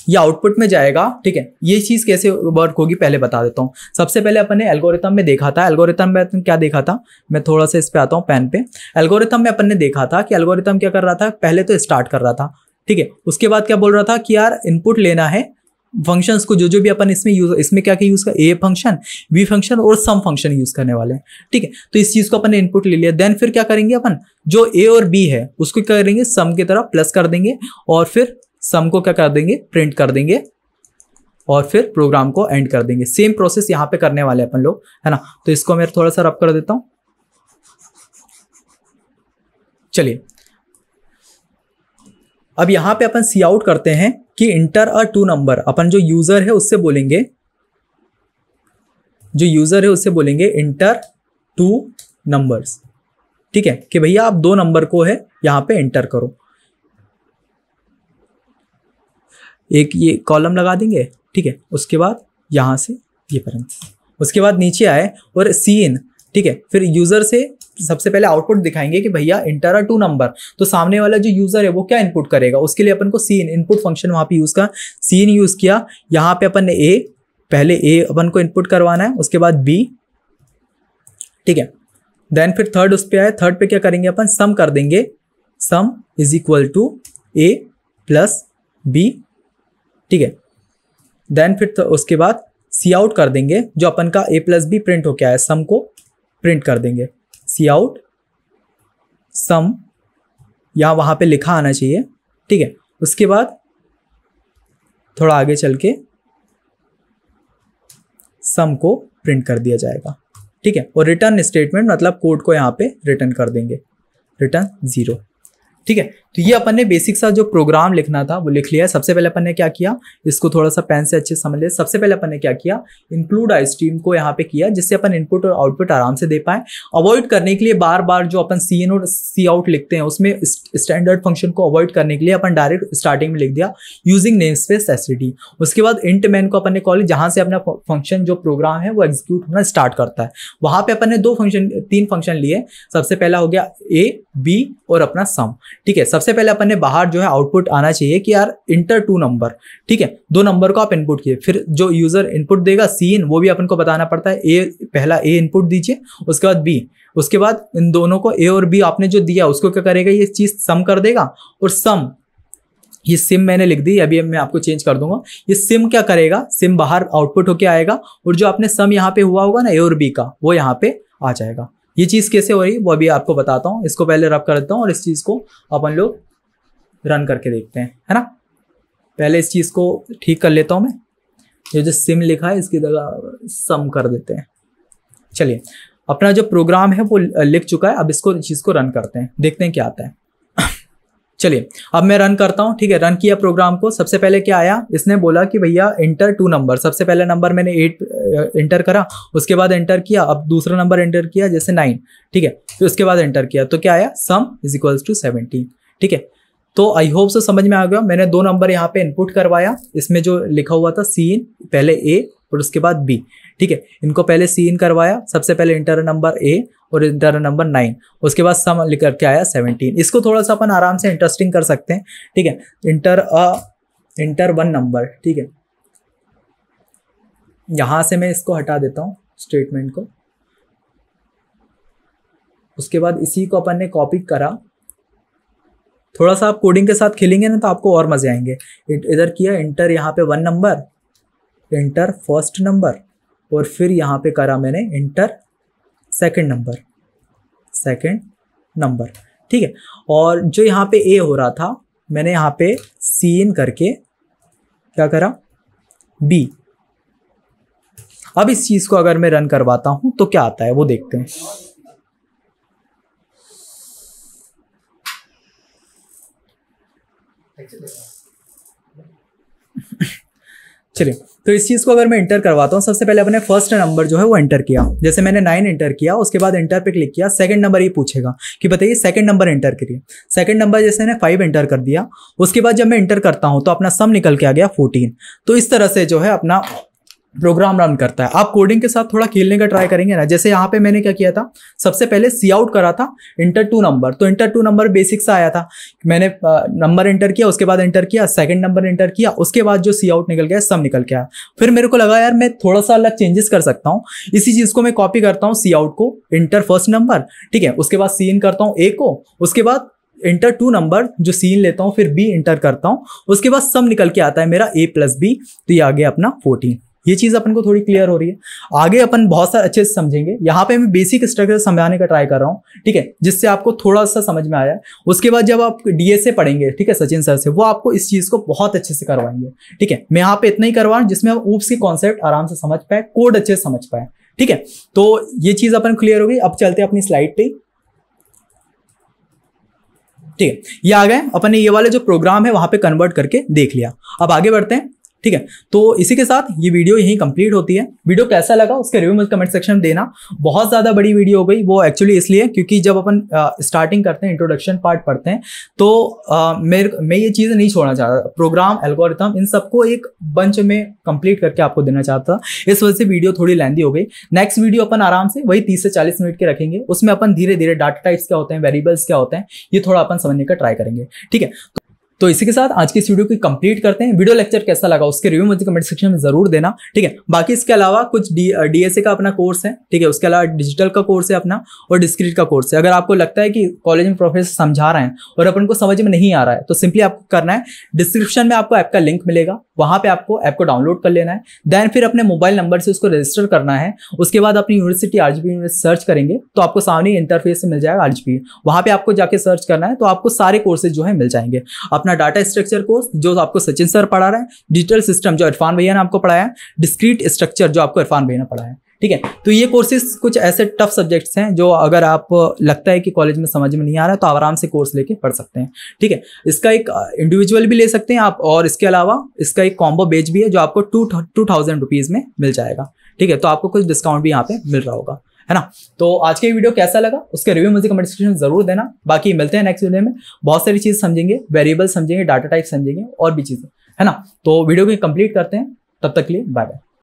ये आउटपुट में जाएगा, ठीक है। ये चीज कैसे वर्क होगी पहले बता देता हूँ। सबसे पहले अपन ने एल्गोरिथम में देखा था, एल्गोरिथम में अपन क्या देखा था, मैं थोड़ा सा इस पे आता हूँ पेन पे। एल्गोरिथम में अपन ने देखा था कि एल्गोरिथम क्या कर रहा था, पहले तो स्टार्ट कर रहा था, ठीक है। उसके बाद क्या बोल रहा था कि यार इनपुट लेना है फंक्शंस को, जो भी अपन इसमें क्या यूज कर, ए फंक्शन, बी फंक्शन और सम फंक्शन यूज करने वाले हैं, ठीक है। तो इस चीज को अपन ने इनपुट ले लिया। देन फिर क्या करेंगे, अपन जो ए और बी है उसको क्या करेंगे, सम की तरफ प्लस कर देंगे और फिर सम को क्या कर देंगे, प्रिंट कर देंगे और फिर प्रोग्राम को एंड कर देंगे। सेम प्रोसेस यहाँ पे करने वाले अपन लोग, है ना। तो इसको मैं थोड़ा सा रब कर देता हूं। चलिए अब यहां पे अपन सी आउट करते हैं कि इंटर अ 2 नंबर। अपन जो यूजर है उससे बोलेंगे, इंटर 2 नंबर्स, ठीक है, कि भैया आप 2 नंबर को है यहां पे इंटर करो। एक ये कॉलम लगा देंगे, ठीक है। उसके बाद यहां से ये पैरेंथेसिस, उसके बाद नीचे आए और सी इन, ठीक है। फिर यूजर से सबसे पहले आउटपुट दिखाएंगे कि भैया इंटर अ 2 नंबर। तो सामने वाला जो यूजर है वो क्या इनपुट करेगा, उसके लिए अपन को सी इन इनपुट फंक्शन वहां पे यूज का, सी इन यूज किया। यहां पे अपन ने पहले ए अपन को इनपुट करवाना है, उसके बाद बी, ठीक है। देन फिर थर्ड उस पे आए, थर्ड पे क्या करेंगे अपन, सम कर देंगे, sum is equal to A plus B, ठीक है। देन फिर उसके बाद सी आउट कर देंगे, जो अपन का ए प्लस बी प्रिंट होके आया, सम को प्रिंट कर देंगे, सी आउट सम, यहां वहां पे लिखा आना चाहिए, ठीक है। उसके बाद थोड़ा आगे चल के सम को प्रिंट कर दिया जाएगा, ठीक है। और रिटर्न स्टेटमेंट मतलब कोड को यहां पे रिटर्न कर देंगे, रिटर्न 0, ठीक है। तो ये अपन ने बेसिक सा जो प्रोग्राम लिखना था वो लिख लिया। सबसे पहले अपन ने क्या किया, इसको थोड़ा सा पेन से अच्छे से समझ लिया। सबसे पहले अपन ने क्या किया, इंक्लूड आई स्ट्रीम को यहाँ पे किया जिससे अपन इनपुट और आउटपुट आराम से दे पाए। अवॉइड करने के लिए बार बार जो अपन सी इन और सी आउट लिखते हैं उसमें स्टैंडर्ड फंक्शन को अवॉइड करने के लिए अपन डायरेक्ट स्टार्टिंग में लिख दिया यूजिंग नेम स्पेस STD। उसके बाद इंट मैन को अपन ने कॉल, जहां से अपना फंक्शन जो प्रोग्राम है वो एग्जीक्यूट होना स्टार्ट करता है। वहां पे अपन ने 3 फंक्शन लिए। सबसे पहला हो गया A B और अपना सम, ठीक है। सबसे पहले अपन ने बाहर जो है आउटपुट आना चाहिए कि यार इंटर 2 नंबर, ठीक है। 2 नंबर को आप इनपुट किए, फिर जो यूजर इनपुट देगा सी इन, वो भी अपन को बताना पड़ता है। पहला ए इनपुट दीजिए, उसके बाद बी, उसके बाद इन दोनों को ए और बी आपने जो दिया उसको क्या करेगा, ये चीज सम कर देगा और सम ये सिम मैंने लिख दी, अभी मैं आपको चेंज कर दूंगा। ये सिम क्या करेगा, सिम बाहर आउटपुट होके आएगा और जो आपने सम यहाँ पे हुआ होगा ना ए और बी का, वो यहाँ पे आ जाएगा। ये चीज़ कैसे हो रही है वो अभी आपको बताता हूँ। इसको पहले रब कर देता हूँ और इस चीज़ को अपन लोग रन करके देखते हैं, है ना। पहले इस चीज़ को ठीक कर लेता हूँ मैं। ये जो सिम लिखा है इसकी जगह सम कर देते हैं। चलिए, अपना जो प्रोग्राम है वो लिख चुका है। अब इसको चीज़ को रन करते हैं, देखते हैं क्या आता है। चलिए, अब मैं रन करता हूँ। ठीक है, रन किया प्रोग्राम को। सबसे पहले क्या आया, इसने बोला कि भैया इंटर 2 नंबर। सबसे पहले नंबर मैंने 8 इंटर करा, उसके बाद एंटर किया। अब दूसरा नंबर एंटर किया जैसे 9। ठीक है, फिर उसके बाद एंटर किया तो क्या आया, सम इज इक्वल्स टू 17। ठीक है, तो आई होप से समझ में आ गया। मैंने 2 नंबर यहाँ पे इनपुट करवाया। इसमें जो लिखा हुआ था सी, पहले ए और उसके बाद बी। ठीक है, इनको पहले सी इन करवाया। सबसे पहले इंटर नंबर ए और इंटर नंबर 9, उसके बाद सम लिख करके आया 17। इसको थोड़ा सा अपन आराम से इंटरेस्टिंग कर सकते हैं। ठीक है, इंटर 1 नंबर। ठीक है, यहां से मैं इसको हटा देता हूं स्टेटमेंट को। उसके बाद इसी को अपन ने कॉपी करा। थोड़ा सा आप कोडिंग के साथ खेलेंगे ना तो आपको और मजे आएंगे। इधर किया इंटर यहाँ पे 1 नंबर, इंटर फर्स्ट नंबर, और फिर यहाँ पे करा मैंने इंटर सेकंड नंबर। ठीक है, और जो यहाँ पे ए हो रहा था मैंने यहाँ पे सी इन करके क्या करा, बी। अब इस चीज को अगर मैं रन करवाता हूं तो क्या आता है वो देखते हैं। चलिए, तो इस चीज को अगर मैं एंटर करवाता हूँ, सबसे पहले अपने फर्स्ट नंबर जो है वो एंटर किया। जैसे मैंने 9 एंटर किया, उसके बाद एंटर पे क्लिक किया। सेकंड नंबर ये पूछेगा कि बताइए सेकंड नंबर एंटर करिए। सेकंड नंबर जैसे मैंने 5 एंटर कर दिया। उसके बाद जब मैं एंटर करता हूं तो अपना सम निकल के आ गया 14। तो इस तरह से जो है अपना प्रोग्राम रन करता है। आप कोडिंग के साथ थोड़ा खेलने का ट्राई करेंगे ना। जैसे यहाँ पे मैंने क्या किया था, सबसे पहले सी आउट करा था इंटर 2 नंबर। तो इंटर 2 नंबर बेसिक सा आया था। मैंने नंबर एंटर किया, उसके बाद एंटर किया, सेकंड नंबर एंटर किया, उसके बाद जो सी आउट निकल गया, सम निकल के आया। फिर मेरे को लगा यार मैं थोड़ा सा अलग चेंजेस कर सकता हूँ। इसी चीज को मैं कॉपी करता हूँ, सी आउट को इंटर फर्स्ट नंबर। ठीक है, उसके बाद सी इन करता हूँ ए को, उसके बाद इंटर 2 नंबर जो सीन लेता हूँ, फिर बी इंटर करता हूँ, उसके बाद सम निकल के आता है मेरा a + b। तो ये आ गया अपना 14। ये चीज अपन को थोड़ी क्लियर हो रही है। आगे अपन बहुत सारे अच्छे से समझेंगे। यहाँ पे मैं बेसिक स्ट्रक्चर समझाने का ट्राई कर रहा हूँ, ठीक है, जिससे आपको थोड़ा सा समझ में आया। उसके बाद जब आप डीएसए पढ़ेंगे, ठीक है, सचिन सर से, वो आपको इस चीज को बहुत अच्छे से करवाएंगे। ठीक है, मैं यहाँ पे इतना ही करवा जिसमें आप ऊप्स के कॉन्सेप्ट आराम से समझ पाए, कोड अच्छे से समझ पाए। ठीक है, तो ये चीज अपन क्लियर हो गई। अब चलते हैं अपनी स्लाइड पे। ठीक है, ये आ गए अपन ने ये वाले जो प्रोग्राम है वहां पे कन्वर्ट करके देख लिया। अब आगे बढ़ते हैं। ठीक है, तो इसी के साथ ये वीडियो यहीं कंप्लीट होती है। वीडियो कैसा लगा उसके रिव्यू मुझे कमेंट सेक्शन में देना। बहुत ज्यादा बड़ी वीडियो हो गई, वो एक्चुअली इसलिए क्योंकि जब अपन स्टार्टिंग करते हैं, इंट्रोडक्शन पार्ट पढ़ते हैं, तो मैं ये चीज़ नहीं छोड़ना चाहता। प्रोग्राम, एल्गोरिथम, इन सबको एक बंच में कंप्लीट करके आपको देना चाहता। इस वजह से वीडियो थोड़ी लेंदी हो गई। नेक्स्ट वीडियो अपन आराम से वही 30 से 40 मिनट के रखेंगे। उसमें अपन धीरे धीरे डाटा टाइप्स क्या होते हैं, वेरिएबल्स क्या होते हैं, ये थोड़ा अपन समझने का ट्राई करेंगे। ठीक है, तो इसी के साथ आज की इस वीडियो को कंप्लीट करते हैं। वीडियो लेक्चर कैसा लगा उसके रिव्यू मुझे कमेंट सेक्शन में जरूर देना। ठीक है, बाकी इसके अलावा कुछ डीएसए का अपना कोर्स है। ठीक है, उसके अलावा डिजिटल का कोर्स है अपना, और डिस्क्रीट का कोर्स है। अगर आपको लगता है कि कॉलेज में प्रोफेसर समझा रहे हैं और अपन को समझ में नहीं आ रहा है, तो सिंपली आपको करना है, डिस्क्रिप्शन में आपको ऐप का लिंक मिलेगा, वहां पे आपको ऐप को डाउनलोड कर लेना है। देन फिर अपने मोबाइल नंबर से उसको रजिस्टर करना है। उसके बाद अपनी यूनिवर्सिटी आरजीपी यूनिवर्सिटी सर्च करेंगे तो आपको सामने इंटरफेस से मिल जाएगा आरजीपी। वहां पे आपको जाके सर्च करना है, तो आपको सारे कोर्सेज जो है मिल जाएंगे। अपना डाटा स्ट्रक्चर कोर्स जो आपको सचिन सर पढ़ा रहा है, डिजिटल सिस्टम जो इरफान भैया ने आपको पढ़ाया है, डिस्क्रीट स्ट्रक्चर जो आपको इरफान भैया ने पढ़ाया है। ठीक है, तो ये कोर्सेज कुछ ऐसे टफ सब्जेक्ट्स हैं जो अगर आप लगता है कि कॉलेज में समझ में नहीं आ रहा है तो आराम से कोर्स लेके पढ़ सकते हैं। ठीक है, इसका एक इंडिविजुअल भी ले सकते हैं आप, और इसके अलावा इसका एक कॉम्बो बैच भी है जो आपको 2000 रुपीज में मिल जाएगा। ठीक है, तो आपको कुछ डिस्काउंट भी यहाँ पे मिल रहा होगा, है ना। तो आज के वीडियो कैसा लगा उसके रिव्यू मुझे कमेंट सेक्शन में जरूर देना। बाकी मिलते हैं नेक्स्ट वीडियो में, बहुत सारी चीज समझेंगे, वेरिएबल समझेंगे, डाटा टाइप समझेंगे और भी चीजें, है ना। तो वीडियो को कंप्लीट करते हैं, तब तक के लिए बाय बाय।